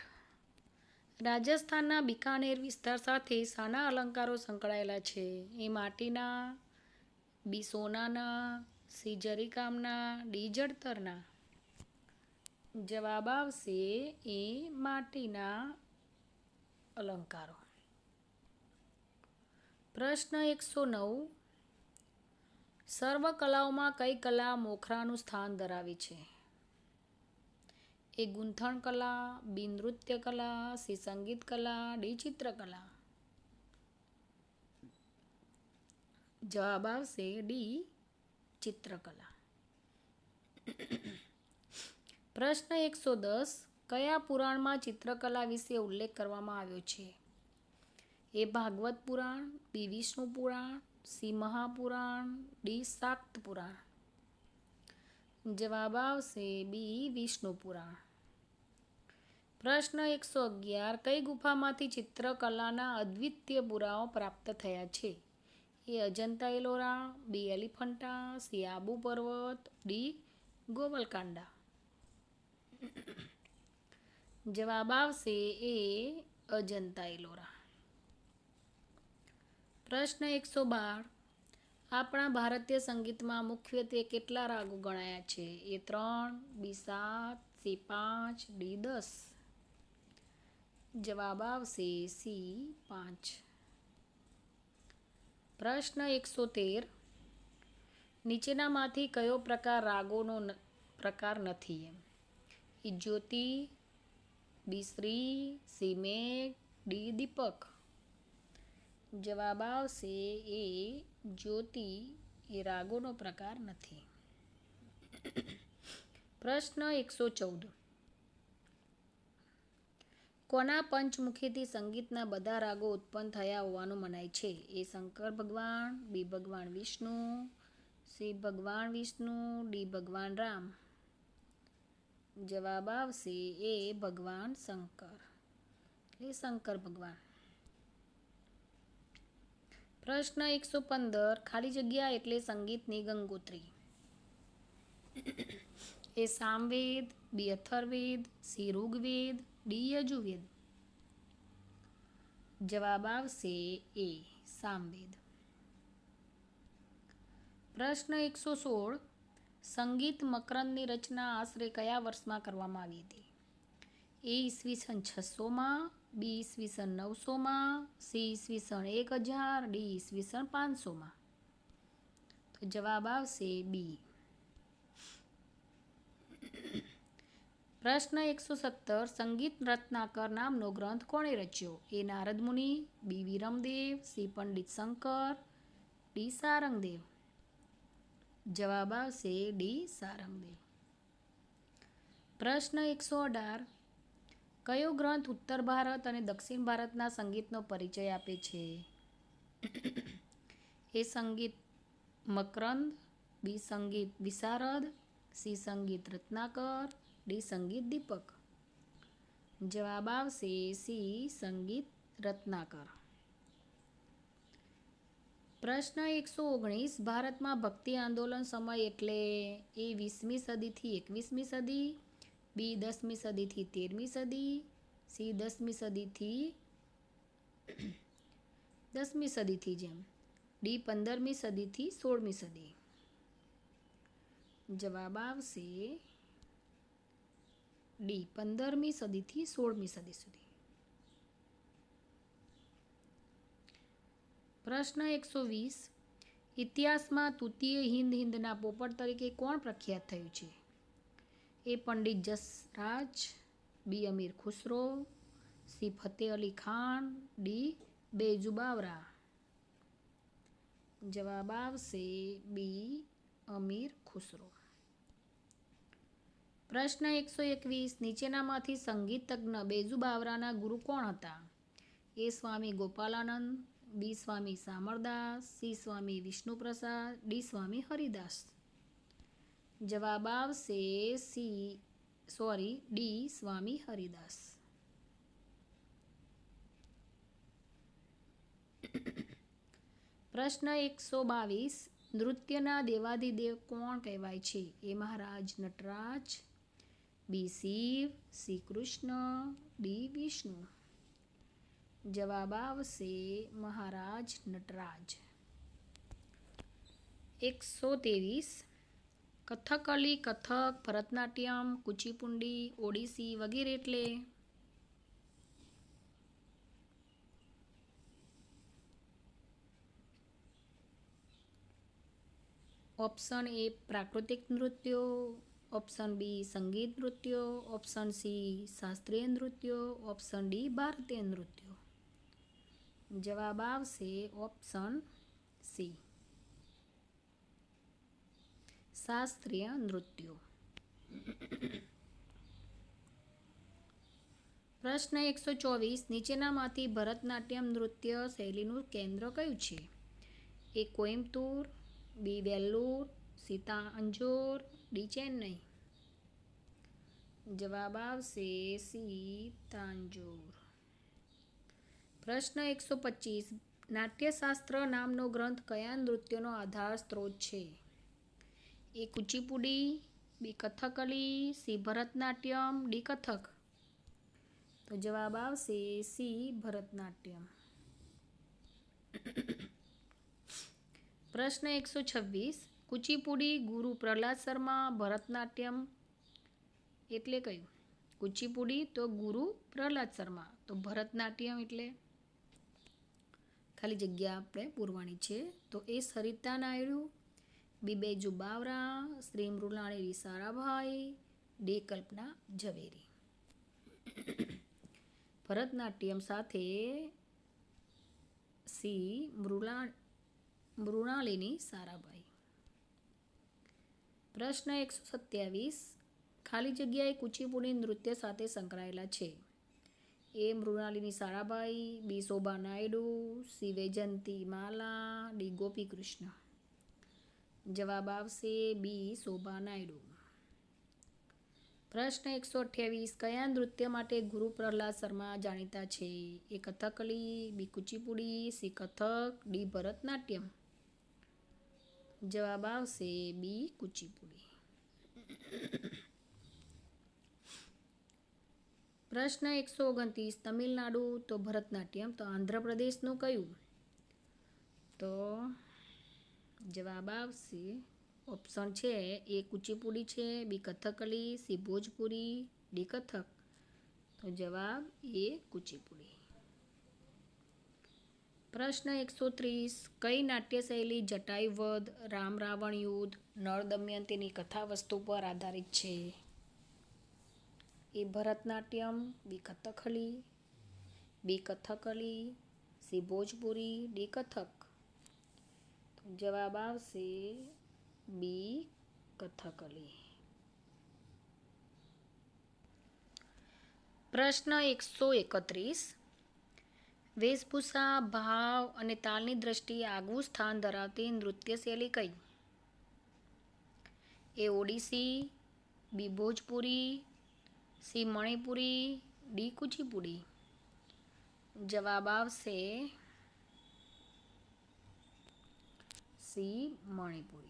રાજસ્થાનના બિકાનેર વિસ્તાર સાથે શાના અલંકારો સંકળાયેલા છે? એ માટીના, બી સોનાના, સી જરીકામના, ડી જડતરના. જવાબ આવશે એ માટીના અલંકારો. પ્રશ્ન 109. સર્વ કલાઓમાં કઈ કલા મોખરાનું સ્થાન ધરાવે છે? એ ગૂંથણ કલા, બી નૃત્ય કલા, સી સંગીત કલા, ડી ચિત્રકલા. જવાબ આવશે ડી ચિત્રકલા. પ્રશ્ન 110. કયા પુરાણમાં ચિત્રકલા વિશે ઉલ્લેખ કરવામાં આવ્યો છે? એ ભાગવત પુરાણ, બી વિષ્ણુ પુરાણ, સી મહાપુરાણ, ડી શાક્ત પુરાણ. જવાબ આવશે બી વિષ્ણુ પુરાણ. પ્રશ્ન 111. કઈ ગુફામાંથી ચિત્રકલાના અદ્વિતીય પુરાવો પ્રાપ્ત થયા છે? એ અજંતા એલોરા, બી એલિફન્ટા, સી આબુ પર્વત, ડી ગોવલકાંડા. જવાબ આવશે એ અજંતા એલોરા. પ્રશ્ન 112. આપણા ભારતીય સંગીતમાં મુખ્યત્વે કેટલા રાગો ગણાયા છે? એ 3, બી 7, સી 5, ડી 10. જવાબ આવશે સી 5. પ્રશ્ન 113. નીચેનામાંથી કયો પ્રકાર રાગોનો પ્રકાર નથી? એ જ્યોતિ, બી શ્રી, સી મેઘ, ડી દીપક. જવાબ આવશે એ જ્યોતિ એ રાગોનો પ્રકાર નથી. પ્રશ્ન 114. કોના પંચમુખીથી સંગીતના બધા રાગો ઉત્પન્ન થયા હોવાનું મનાય છે? એ શંકર ભગવાન, બી ભગવાન વિષ્ણુ, સી ભગવાન વિષ્ણુ, ડી ભગવાન રામ. જવાબ આવશે એ ભગવાન શંકર, એ શંકર ભગવાન. પ્રશ્ન 115. ખાલી જગ્યા એટલે સંગીતની ગંગોત્રી. એ સામવેદ, બી અથર્વવેદ, સી ઋગ્વેદ, ડી યજુર્વેદ. જવાબ આવશે એ સામવેદ. પ્રશ્ન 116. સંગીત મકરંદની રચના આશરે કયા વર્ષમાં કરવામાં આવી હતી? એ ઈસવીસન 600માં, બી ઈસવીસન 900માં, સી ઈસવીસન 1000, ડી ઈસવીસન 500માં. તો જવાબ આવશે બી. પ્રશ્ન 117. સંગીત રત્નાકર નામનો ગ્રંથ કોણે રચ્યો? એ નારદ મુનિ, બી વિરમદેવ, સી પંડિત શંકર, ડી સારંગદેવ. જવાબ આવશે ડી સારંગદેવ. પ્રશ્ન 118. કયો ગ્રંથ ઉત્તર ભારત અને દક્ષિણ ભારતના સંગીતનો પરિચય આપે છે? એ સંગીત મકરંદ, બી સંગીત વિશારદ, સી સંગીત રત્નાકર, ડી સંગીત દીપક. જવાબ આવશે સી સંગીત રત્નાકર. પ્રશ્ન 119. ભારતમાં ભક્તિ આંદોલન સમય એટલે એ 20મી સદીથી 21મી સદી, બી 10મી સદીથી 13મી સદી, સી 10મી સદીથી 10મી સદીથી જેમ, ડી 15મી સદીથી 16મી સદી. જવાબ આવશે ડી 15મી સદીથી 16મી સદી સુધી. પ્રશ્ન 120. ઇતિહાસમાં તૃતીય હિંદના પોપટ તરીકે કોણ પ્રખ્યાત થયું છે? એ પંડિત જસરાજ, બી અમીર ખુસરો, સી ફતેહ અલી ખાન, ડી બેજુ બાવરા. જવાબ આવશે બી અમીર ખુસરો. પ્રશ્ન 121. નીચેનામાંથી સંગીત તજ્ઞ બેજુ બાવરાના ગુરુ કોણ હતા? એ સ્વામી ગોપાલાનંદ, બી સ્વામી સામરદાસ, સી સ્વામી વિષ્ણુપ્રસાદ, ડી સ્વામી હરિદાસ. જવાબ આવશે ડી સ્વામી હરિદાસ. પ્રશ્ન 122. નૃત્યના દેવાધિદેવ કોણ કહેવાય છે? એ મહારાજ નટરાજ, બી શિવ, સી કૃષ્ણ, ડી વિષ્ણુ. જવાબ આવશે મહારાજ નટરાજ. 123. કથકલી, કથક, ભરતનાટ્યમ, કુચીપુંડી, ઓડિસી વગેરે એટલે? ઓપ્શન એ પ્રાકૃતિક નૃત્યો, ઓપ્શન બી સંગીત નૃત્યો, ઓપ્શન સી શાસ્ત્રીય નૃત્યો, ઓપ્શન ડી ભારતીય નૃત્યો. જવાબ આવશે ઓપ્શન સી શાસ્ત્રીય નૃત્યો. પ્રશ્ન 124. નીચેનામાંથી ભરતનાટ્યમ નૃત્ય શૈલીનું કેન્દ્ર કયું છે? એ કોઇમ્બતુર, બી વેલ્લુર, સી તાંજોર, ડી ચેન્નઈ. જવાબ આવશે સી તાંજોર. પ્રશ્ન 125. નાટ્યશાસ્ત્ર નામનો ગ્રંથ કયા નૃત્યનો આધાર સ્ત્રોત છે? એ કુચીપુડી, બી કથકલી, સી ભરતનાટ્યમ, ડી કથક. તો જવાબ આવશે સી ભરતનાટ્યમ. પ્રશ્ન 126. કુચીપુડી ગુરુ પ્રહલાદ શર્મા, ભરતનાટ્યમ એટલે કયું? કુચીપુડી તો ગુરુ પ્રહલાદ શર્મા, તો ભરતનાટ્યમ એટલે ખાલી જગ્યા આપણે પૂરવાની છે. તો એ સરિતા નાયડુ, બી બેજુ બાવરા, શ્રી મૃણાલિની સારાભાઈ, ડી કલ્પના ઝવેરી. ભરતનાટ્યમ સાથે સી મૃણાલિની સારાભાઈ. પ્રશ્ન 127. ખાલી જગ્યાએ કુચીપુડી નૃત્ય સાથે સંકળાયેલા છે? એ મૃણાલિની સારાભાઈ, બી શોભા નાયડુ, સી વૈજયંતી માલા, ડી ગોપી કૃષ્ણ. જવાબ આવશે બી શોભા નાયડુ. પ્રશ્ન 128. કયા નૃત્ય માટે ગુરુ પ્રહલાદ શર્મા જાણીતા છે? એ કથકલી, બી કુચીપુડી, સી કથક, ડી ભરતનાટ્યમ. જવાબ આવશે બી કુચીપુડી. પ્રશ્ન 129 તમિલનાડુ તો ભરતનાટ્યમ, તો આંધ્રપ્રદેશનું કયું? તો જવાબ આવશે ઓપ્શન છે એ કુચીપુડી છે, બી કથકલી, સી ભોજપુરી, ડી કથક. તો જવાબ એ કુચીપુડી. પ્રશ્ન 130 કઈ નાટ્યશૈલી જટાયુવધ, રામ રાવણ યુદ્ધ, નળ દમયંતીની કથા વસ્તુ પર આધારિત છે? એ ભરતનાટ્યમ, બી કથકલી, બી કથકલી, સી ભોજપુરી, ડી કથક. તો જવાબ આવશે બી કથકલી. પ્રશ્ન 131 વેશભૂષા, ભાવ અને તાલની દ્રષ્ટિએ આગવું સ્થાન ધરાવતી નૃત્યશૈલી કઈ? એ ઓડિસી, બી ભોજપુરી, સી મણિપુરી, ડી કુચીપુડી. જવાબ આવશે સી મણિપુરી.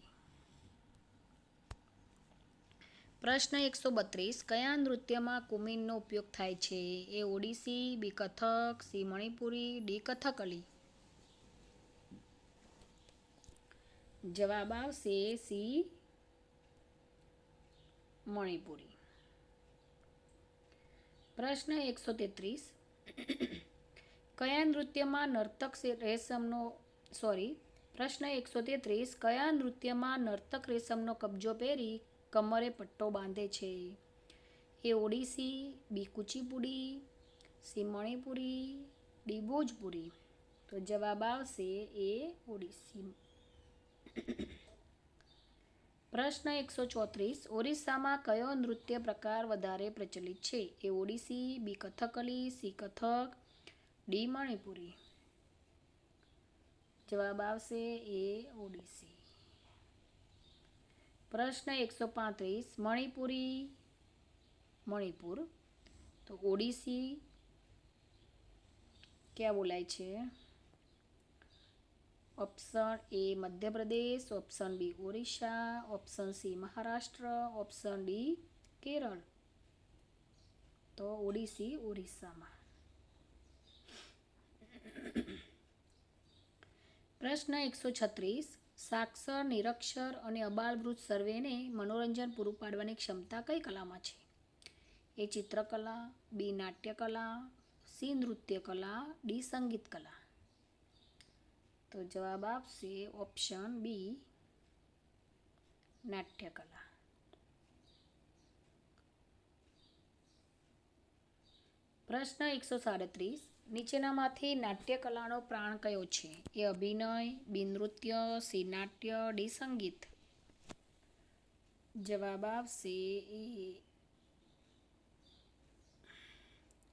પ્રશ્ન 132 કયા નૃત્યમાં કુમીનનો ઉપયોગ થાય છે? એ ઓડિસી, બી કથક, સી મણિપુરી, ડી કથકલી. જવાબ આવશે સી મણિપુરી. પ્રશ્ન 133 કયા નૃત્યમાં નર્તક રેશમનો કબજો પહેરી કમરે પટ્ટો બાંધે છે? એ ઓડિસી, બી કુચીપુડી, સી મણિપુરી, ડી ભોજપુરી. તો જવાબ આવશે એ ઓડિસી. પ્રશ્ન 134 ઓરિસ્સામાં કયો નૃત્ય પ્રકાર વધારે પ્રચલિત છે? એ ઓડિસી, બી કથકલી, સી કથક, ડી મણિપુરી. જવાબ આવશે એ ઓડિસી. પ્રશ્ન 135 મણિપુર તો ઓડિસી ક્યાં બોલાય છે? Option A Madhya Pradesh, option B Orissa, option C Maharashtra, option D Kerala. તો ઓડિસી ઓરિસ્સામાં. પ્રશ્ન 136 સાક્ષર, નિરક્ષર અને અબાલવૃદ્ધ સર્વેને મનોરંજન પૂરું પાડવાની ક્ષમતા કઈ કલામાં છે? એ ચિત્રકલા, બી નાટ્યકલા, સી નૃત્યકલા, ડી સંગીત કલા. તો જવાબ આપશે ઓપ્શન બી નાટ્યકલા. પ્રશ્ન 137 નીચેનામાંથી નાટ્યકલાનો પ્રાણ કયો છે? એ અભિનય, બી નૃત્ય, સી નાટ્ય, ડી સંગીત. જવાબ આવશે એ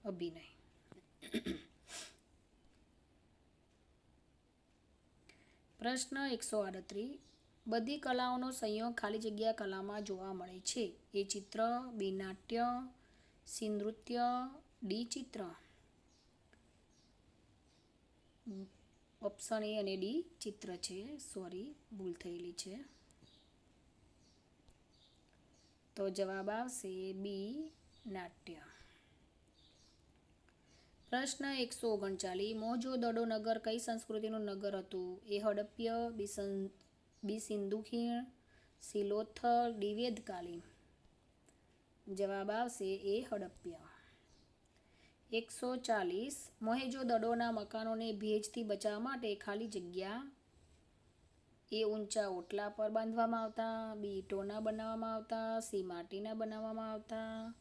અભિનય. પ્રશ્ન 138 બધી કલાઓનો સંયોગ ખાલી જગ્યા કલામાં જોવા મળે છે? એ ચિત્ર, બી નાટ્ય, સી નૃત્ય, ડી ચિત્ર. ઓપ્શન એ અને ડી ચિત્ર છે. ભૂલ થયેલી છે. તો જવાબ આવશે બી નાટ્ય. પ્રશ્ન 139 મોહેંજો-દડો નગર કઈ સંસ્કૃતિનું નગર હતું? એ હડપ્ય, બી સિંધુ ખીણ, સી લોથલ, ડી વેદકાલીન. જવાબ આવશે એ હડપ્ય. 140 મોહેંજો-દડોના મકાનોને ભેજથી બચાવવા માટે ખાલી જગ્યા એ ઊંચા ઓટલા પર બાંધવામાં આવતા, બી ઈંટોના બનાવવામાં આવતા, સી માટીના બનાવવામાં આવતા,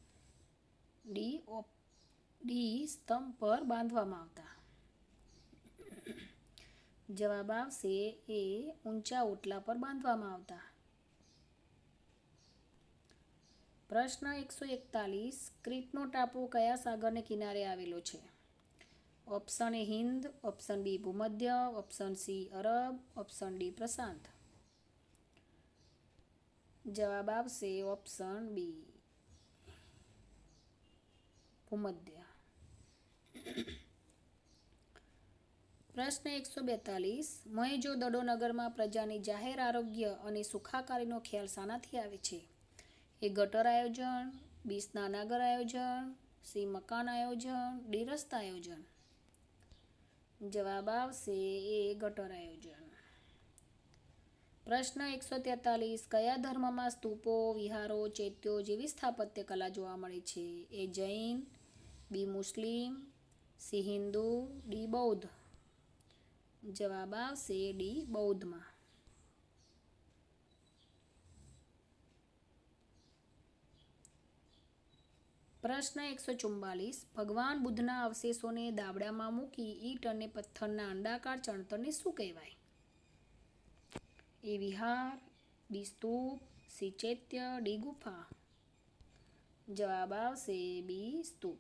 ડી સ્તંભ પર બાંધવામાં આવતા. જવાબ આવશે એ ઊંચા ઓટલા પર બાંધવામાં આવતા. પ્રશ્ન 141 ક્રીટનો ટાપુ કયા સાગરને કિનારે આવેલો છે? Option A Hind, option B ભૂમધ્ય, option C Arab, option D પ્રશાંત. જવાબ આવશે ઓપ્શન બી ભૂમધ્ય. પ્રશ્ન 142 મોહેંજો-દડો નગરમાં પ્રજાની જાહેર આરોગ્ય અને સુખાકારીનો ખ્યાલ શાનાથી આવે છે? એ ગટર આયોજન, બી સ્નાનાગર આયોજન, સી મકાન આયોજન, ડી રસ્તા આયોજન. જવાબ આવશે એ ગટર આયોજન. પ્રશ્ન 143. કયા ધર્મમાં સ્તૂપો, વિહારો, ચૈત્યો જેવી સ્થાપત્ય કલા જોવા મળે છે? એ જૈન, બી મુસ્લિમ, સી હિન્દુ, ડી બૌદ્ધ. જવાબ આવશે ડી બૌદ્ધમાં. પ્રશ્ન 144. ભગવાન બુદ્ધના અવશેષોને દાબડામાં મૂકી ઈંટ અને પથ્થરના અંડાકાર ચણતરને શું કહેવાય? એ વિહાર, બી સ્તૂપ, સી ચૈત્ય, ડી ગુફા. જવાબ આવશે બી સ્તૂપ.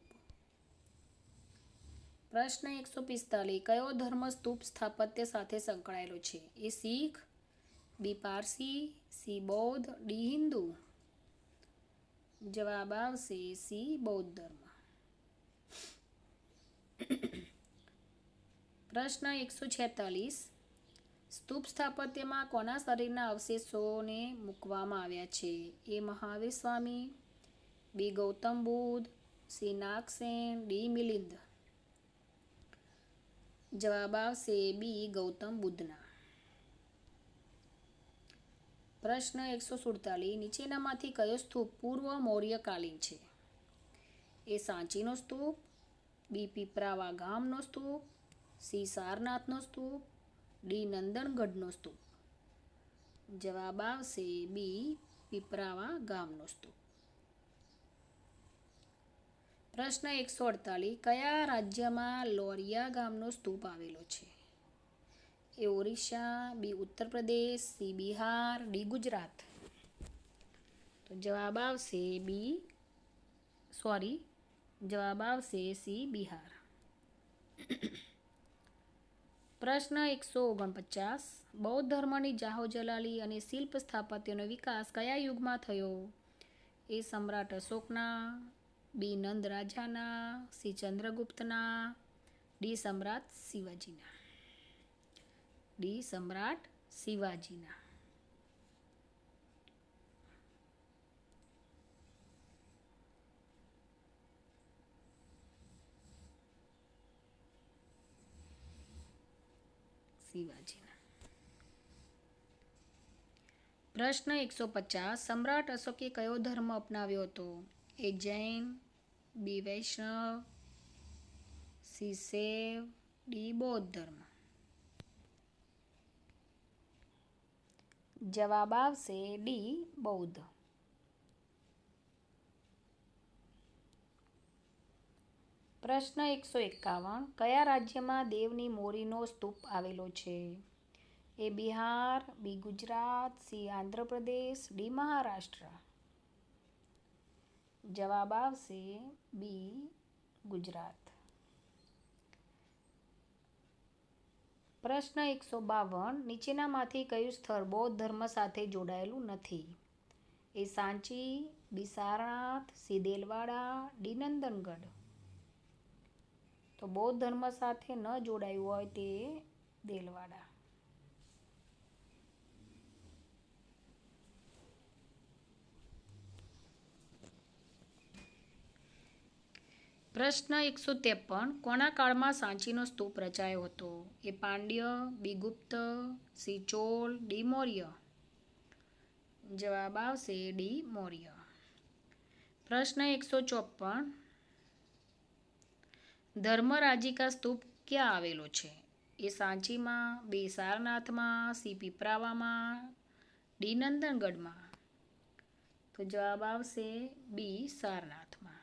પ્રશ્ન 145. કયો ધર્મ સ્તૂપ સ્થાપત્ય સાથે સંકળાયેલો છે? એ શીખ, બી પારસી, સી બૌદ્ધ, ડી હિન્દુ. જવાબ આવશે સી બૌદ્ધ ધર્મ. પ્રશ્ન 146. સ્તૂપ સ્થાપત્યમાં કોના શરીરના અવશેષોને મૂકવામાં આવ્યા છે? એ મહાવીર સ્વામી, બી ગૌતમ બુદ્ધ, સી નાગસેન, ડી મિલિંદ. જવાબ આવશે બી ગૌતમ બુદ્ધના. પ્રશ્ન 147. નીચેનામાંથી કયો સ્તૂપ પૂર્વ મૌર્યકાલીન છે? એ સાંચીનો સ્તૂપ, બી પીપરાવા ગામનો સ્તૂપ, સી સારનાથનો સ્તૂપ, ડી નંદનગઢનો સ્તૂપ. જવાબ આવશે બી પીપરાવા ગામનો સ્તૂપ. પ્રશ્ન 148. કયા રાજ્યમાં લોરિયા ગામનો સ્તૂપ આવેલો છે? એ ઓરિસ્સા, બી ઉત્તર પ્રદેશ, સી બિહાર, ડી ગુજરાત. તો જવાબ આવશે જવાબ આવશે સી બિહાર. પ્રશ્ન 149. બૌદ્ધ ધર્મની જાહો જલાલી અને શિલ્પ સ્થાપત્યનો વિકાસ કયા યુગમાં થયો? એ સમ્રાટ અશોકના, બી નંદ રાજાના, સી ચંદ્રગુપ્તના, ડી સમ્રાટ શિવાજીના. ડી સમ્રાટ શિવાજીના. શિવાજીના. પ્રશ્ન 150. સમ્રાટ અશોકે કયો ધર્મ અપનાવ્યો હતો? એ જૈન, બી વૈષ્ણવ, સી શૈવ, ડી બૌદ્ધ ધર્મ. જવાબ આવશે ડી બૌદ્ધ. પ્રશ્ન 151. કયા રાજ્યમાં દેવની મોરીનો સ્તૂપ આવેલો છે? એ બિહાર, બી ગુજરાત, સી આંધ્રપ્રદેશ, ડી મહારાષ્ટ્ર. જવાબ આવશે બી ગુજરાત. પ્રશ્ન 152. નીચેનામાંથી કયું સ્થળ બૌદ્ધ ધર્મ સાથે જોડાયેલું નથી? એ સાંચી, બી સારનાથ, સી દેલવાડા, ડી નંદનગઢ. તો બૌદ્ધ ધર્મ સાથે ન જોડાયું હોય તે દેલવાડા. પ્રશ્ન 153. કોના કાળમાં સાંચીનો સ્તૂપ રચાયો હતો? એ પાંડ્ય, બી ગુપ્ત, સી ચોલ, ડી મૌર્ય. જવાબ આવશે ડી મૌર્ય. પ્રશ્ન 154. ધર્મરાજિકા સ્તૂપ ક્યાં આવેલો છે? એ સાંચીમાં, બી સારનાથમાં, સી પીપરાવામાં, ડી નંદનગઢમાં. તો જવાબ આવશે બી સારનાથમાં.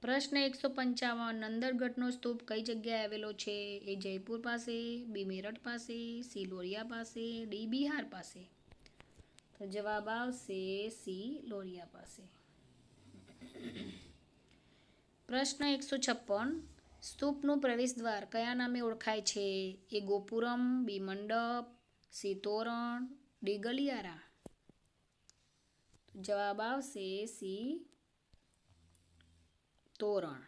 પ્રશ્ન 155. નંદનગઢનો સ્તૂપ કઈ જગ્યાએ આવેલો છે? એ જયપુર પાસે, બી મેરઠ પાસે, સી લોરિયા પાસે, ડી બિહાર પાસે. તો જવાબ આવશે સી લોરિયા પાસે. પ્રશ્ન 156. સ્તૂપનું પ્રવેશદ્વાર કયા નામે ઓળખાય છે? એ ગોપુરમ, બી મંડપ, સી તોરણ, ડી ગલિયારા. જવાબ આવશે સી તોરણ.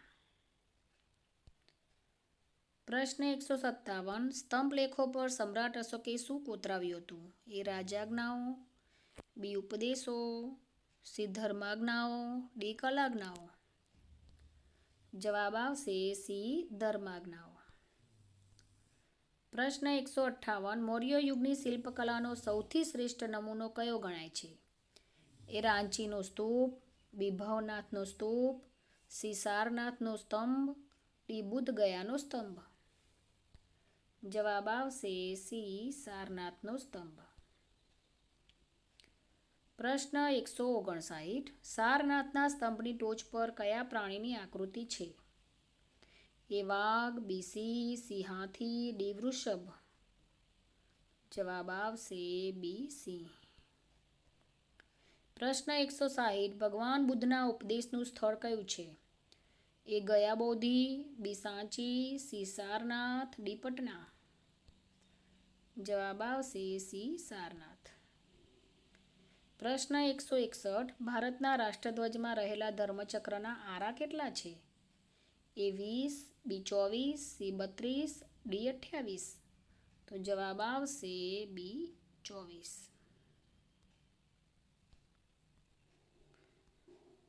પ્રશ્ન 157. સ્તંભ લેખો પર સમ્રાટ અશોકે શું કોતરાવ્યું હતું? એ રાજ્યાજ્ઞાઓ, બી ઉપદેશો, સી ધર્માજ્ઞાઓ, ડી કલાજ્ઞાઓ. જવાબ આવશે સી ધર્માજ્ઞાઓ. પ્રશ્ન 158. મૌર્ય યુગની શિલ્પકલાનો સૌથી શ્રેષ્ઠ નમૂનો કયો ગણાય છે? એ રાંચીનો સ્તૂપ, બી ભવનાથનો સ્તૂપ, સી સારનાથનો સ્તંભ, ડી બુદ્ધ ગયાનો સ્તંભ. જવાબ આવશે સી સારનાથનો સ્તંભ. પ્રશ્ન 159. સારનાથના સ્તંભની ટોચ પર કયા પ્રાણીની આકૃતિ છે? એ વાઘ, બી સિંહ, સી હાથી, ડી વૃષભ. જવાબ આવશે બી સિંહ. પ્રશ્ન 160. ભગવાન બુદ્ધના ઉપદેશનું સ્થળ કયું છે? એ ગયા બોધિ, બી સાંચી, સી સારનાથ, ડી પટના. જવાબ આવશે સી સારનાથ. પ્રશ્ન 161. ભારતના રાષ્ટ્રધ્વજમાં રહેલા ધર્મચક્રના આરા કેટલા છે? એ 20, બી 24, સી 32, ડી 28. તો જવાબ આવશે બી 24.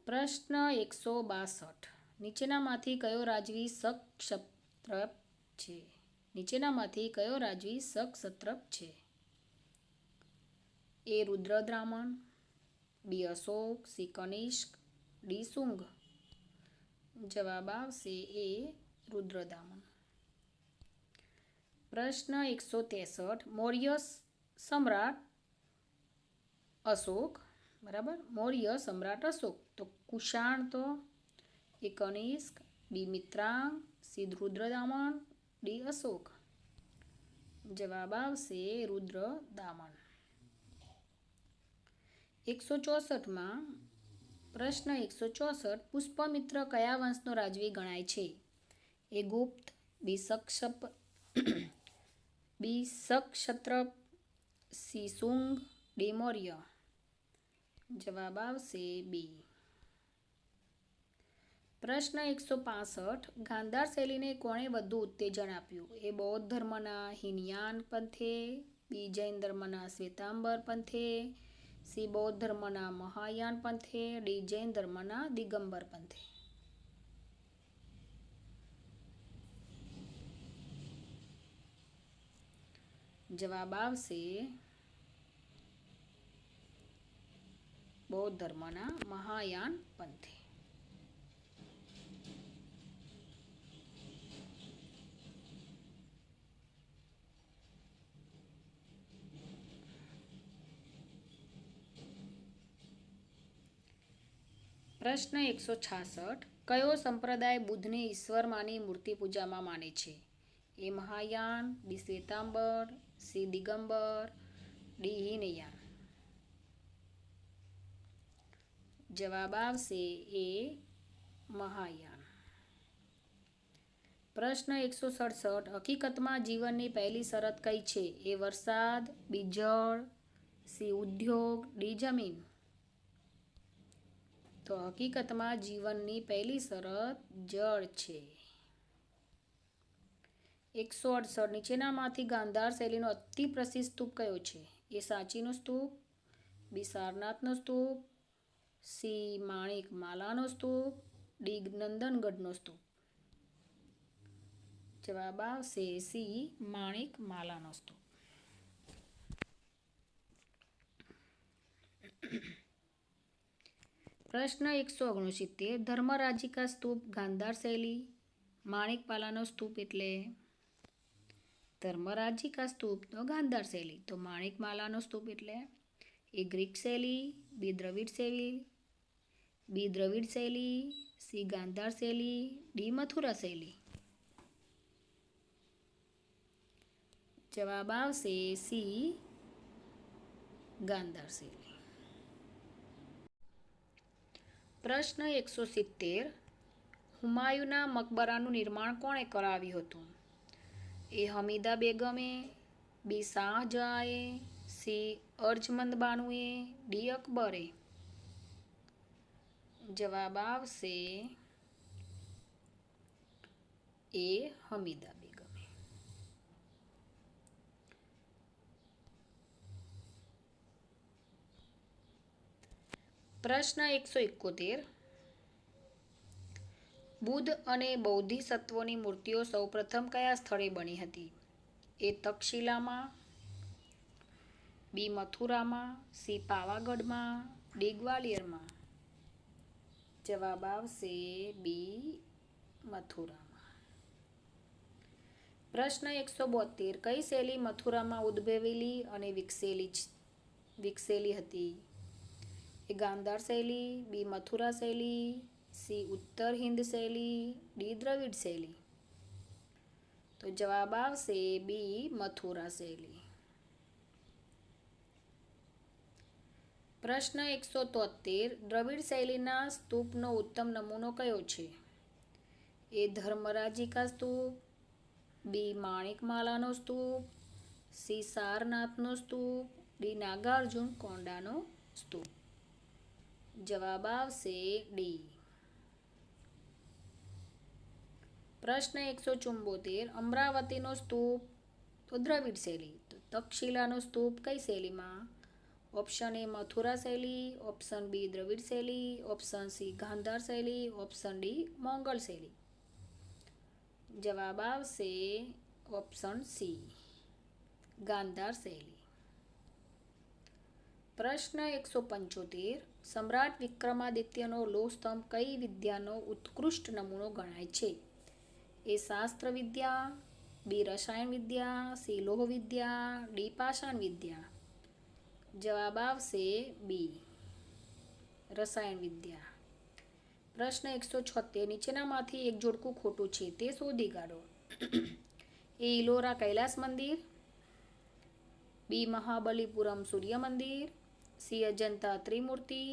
પ્રશ્ન 162. નીચેનામાંથી કયો રાજવી શકક્ષત્રપ છે? નીચેનામાંથી કયો રાજવી શકક્ષત્રપ છે? એ રુદ્રદ્રામન, બી અશોક, સી કનિષ્ક, ડી શુંગ. જવાબ આવશે એ રુદ્રદામન. પ્રશ્ન 163. મૌર્ય સમ્રાટ અશોક, બરાબર, મૌર્ય સમ્રાટ અશોક તો કુષાણ તો એ કનિષ્ક, બી મિત્રાંગ, સી રુદ્રદામન, ડી અશોક. જવાબ આવશે રુદ્રદામન. 164. પ્રશ્ન 164. પુષ્પમિત્ર કયા વંશનો રાજવી ગણાય છે? એ ગુપ્ત, બી શકક્ષત્રપ, સી શુંગ, ડી મૌર્ય. જવાબ આવશે બી. પ્રશ્ન 165. ગાંધાર શૈલીને કોણે વધુ ઉત્તેજન આપ્યું? એ બૌદ્ધ ધર્મના હીનયાન પંથે, બી જૈન ધર્મના શ્વેતાંબર પંથે, સી બૌદ્ધ ધર્મના મહાયાન પંથે, ડી જૈન ધર્મના દિગંબર પંથે. જવાબ આવશે બૌદ્ધ ધર્મના મહાયાન પંથે. પ્રશ્ન 166. કયો સંપ્રદાય બુદ્ધને ઈશ્વર માની મૂર્તિ પૂજામાં માને છે? એ મહાયાન, બી શ્વેતાંબર, સી દિગંબર, ડી હીનયાન. જવાબ આવશે એ મહાયાન. પ્રશ્ન 167. હકીકતમાં જીવનની પહેલી શરત કઈ છે? એ વરસાદ, બી જળ, સી ઉદ્યોગ, ડી જમીન. તો હકીકતમાં જીવનની પહેલી શરત જળ છે. 168. નીચેનામાંથી ગાંધાર શૈલીનો અતિ પ્રસિદ્ધ સ્તૂપ કયો છે? એ સાંચીનો સ્તૂપ, બી સારનાથનો સ્તૂપ, સી માણિક માલાનો સ્તૂપ, ડી નંદનગઢનો સ્તૂપ. જવાબ આવશે સી માણિક માલાનો સ્તૂપ. પ્રશ્ન 169. ધર્મરાજિકા સ્તૂપ ગાંધાર શૈલી, માણિકપાલાનો સ્તૂપ એટલે ધર્મરાજિકા સ્તૂપ તો ગાંધાર શૈલી, તો માણિકમાલાનો સ્તૂપ એટલે એ ગ્રીક શૈલી, બી દ્રવિડ શૈલી, સી ગાંધાર શૈલી, ડી મથુરા શૈલી. જવાબ આવશે સી ગાંધાર શૈલી. પ્રશ્ન 170. હુમાયુના મકબરાનું નિર્માણ કોણે કરાવ્યું હતું? એ હમીદા બેગમે, બી શાહજહાએ, સી અર્જમંદ બાનુએ, ડી અકબરે. જવાબ આવશે એ હમીદા બેગમે. પ્રશ્ન 171. બુદ્ધ અને બોધિસત્વોની મૂર્તિઓ સૌપ્રથમ કયા સ્થળે બની હતી? એ તક્ષશિલામાં, બી મથુરામાં, સી પાવાગઢમાં, ડી ગ્વાલિયરમાં. જવાબ આવશે બી મથુરામાં. પ્રશ્ન 172. કઈ શૈલી મથુરામાં ઉદ્ભવેલી અને વિકસેલી હતી? એ ગાંધાર શૈલી, બી મથુરા શૈલી, સી ઉત્તર હિન્દ શૈલી, ડી દ્રવિડ શૈલી. તો જવાબ આવશે બી મથુરા શૈલી. પ્રશ્ન 173. દ્રવિડ શૈલીના સ્તૂપનો ઉત્તમ નમૂનો કયો છે? એ ધર્મરાજીકા સ્તૂપ, બી માણિકમાલાનો સ્તૂપ, સી સારનાથનો સ્તૂપ, ડી નાગાર્જુન કોંડાનો સ્તૂપ. જવાબ આવશે ડી. પ્રશ્ન 174. અમરાવતીનો સ્તૂપ તો દ્રવિડ શૈલી, તો તક્ષશિલાનો સ્તૂપ કઈ શૈલીમાં? ઓપ્શન એ મથુરા શૈલી, ઓપ્શન બી દ્રવિડ શૈલી, ઓપ્શન સી ગાંધાર શૈલી, ઓપ્શન ડી મોંગલ શૈલી. જવાબ આવશે ઓપ્શન સી ગાંધાર શૈલી. પ્રશ્ન 175. સમ્રાટ વિક્રમાદિત્યનો લોહ સ્તંભ કઈ વિદ્યાનો ઉત્કૃષ્ટ નમૂનો ગણાય છે? એ શાસ્ત્ર વિદ્યા, બી રસાયણ વિદ્યા, સી લોહ વિદ્યા, ડી પાષાણ વિદ્યા. જવાબ આવશે બી રસાયણ વિદ્યા. પ્રશ્ન 176. નીચેનામાંથી એક જોડકું ખોટું છે તે શોધી કાઢો. એ ઇલોરા કૈલાસ મંદિર, બી મહાબલીપુરમ સૂર્ય મંદિર, સી અજંતા ત્રિમૂર્તિ,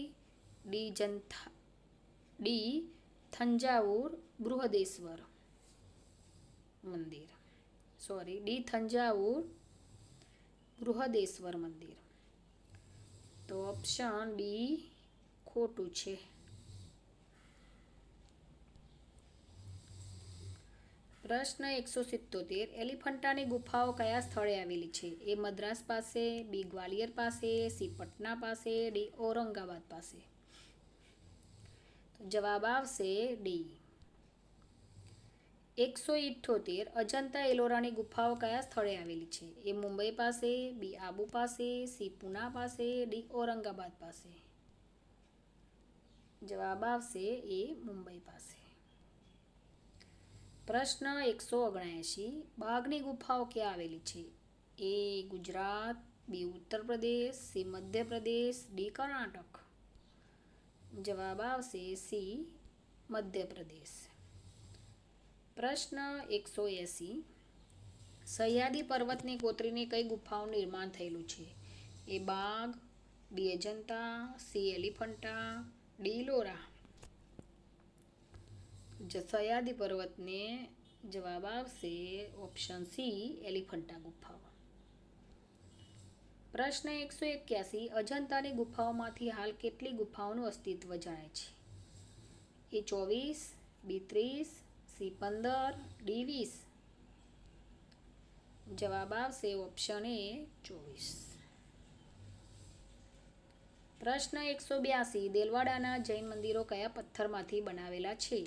ડી થંજાવુર બૃહદેશ્વર મંદિર. ડી થંજાવુર બૃહદેશ્વર મંદિર. તો ઓપ્શન બી ખોટું છે. પ્રશ્ન 177. એલિફન્ટાની ગુફાઓ કયા સ્થળે આવેલી છે? એ મદ્રાસ પાસે, બી ગ્વાલિયર પાસે, સી પટના પાસે, ડી ઔરંગાબાદ પાસે. તો જવાબ આવશે ડી. 178. અજંતા એલોરાની ગુફાઓ કયા સ્થળે આવેલી છે? એ મુંબઈ પાસે, બી આબુ પાસે, સી પુના પાસે, ડી ઔરંગાબાદ પાસે. જવાબ આવશે એ મુંબઈ પાસે. પ્રશ્ન 179. બાઘની ગુફાઓ ક્યાં આવેલી છે? એ ગુજરાત, બી ઉત્તર પ્રદેશ, સી મધ્યપ્રદેશ, ડી કર્ણાટક. જવાબ આવશે સી મધ્યપ્રદેશ. પ્રશ્ન 180. સહ્યાદ્રી પર્વતની કોતરીની કઈ ગુફાઓનું નિર્માણ થયેલું છે? એ બાઘ, બી અજંતા, સી એલિફન્ટા, ડી ઇલોરા. સહ્યાદ્રી પર્વતને જવાબ આવશે ઓપ્શન સી એલિફન્ટા ગુફાઓ. પ્રશ્ન 181. અજંતાની ગુફાઓમાંથી હાલ કેટલી ગુફાઓનું અસ્તિત્વ જણાય છે? એ 24, બી 30, સી 15, ડી 20. જવાબ આવશે ઓપ્શન એ 24. પ્રશ્ન 182. દેલવાડાના જૈન મંદિરો કયા પથ્થરમાંથી બનાવેલા છે?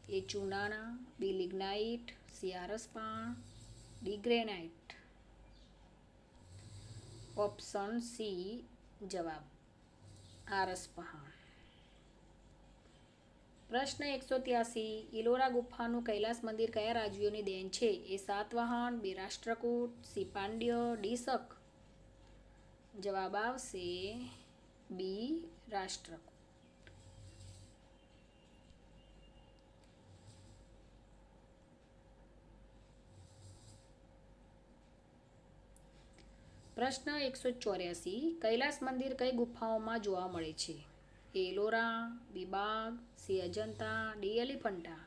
એ ચૂનાના, બી લિગ્નાઇટ, સી આરસપાણ, ડી ગ્રેનાઇટ. ઓપ્શન સી જવાબ આરસપહાણ. પ્રશ્ન 183. ઇલોરા ગુફાનું કૈલાસ મંદિર કયા રાજ્યોની દેન છે? એ સાતવાહન, બી રાષ્ટ્રકૂટ, સી પાંડ્ય, ડી શક. જવાબ આવશે બી રાષ્ટ્રકૂટ. પ્રશ્ન 184. કૈલાસ મંદિર કઈ ગુફાઓમાં જોવા મળે છે? એ એલોરા, બી બાગ, સી અજંતા, ડી એલિફન્ટા.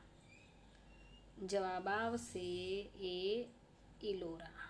જવાબ આવશે એ ઇલોરા.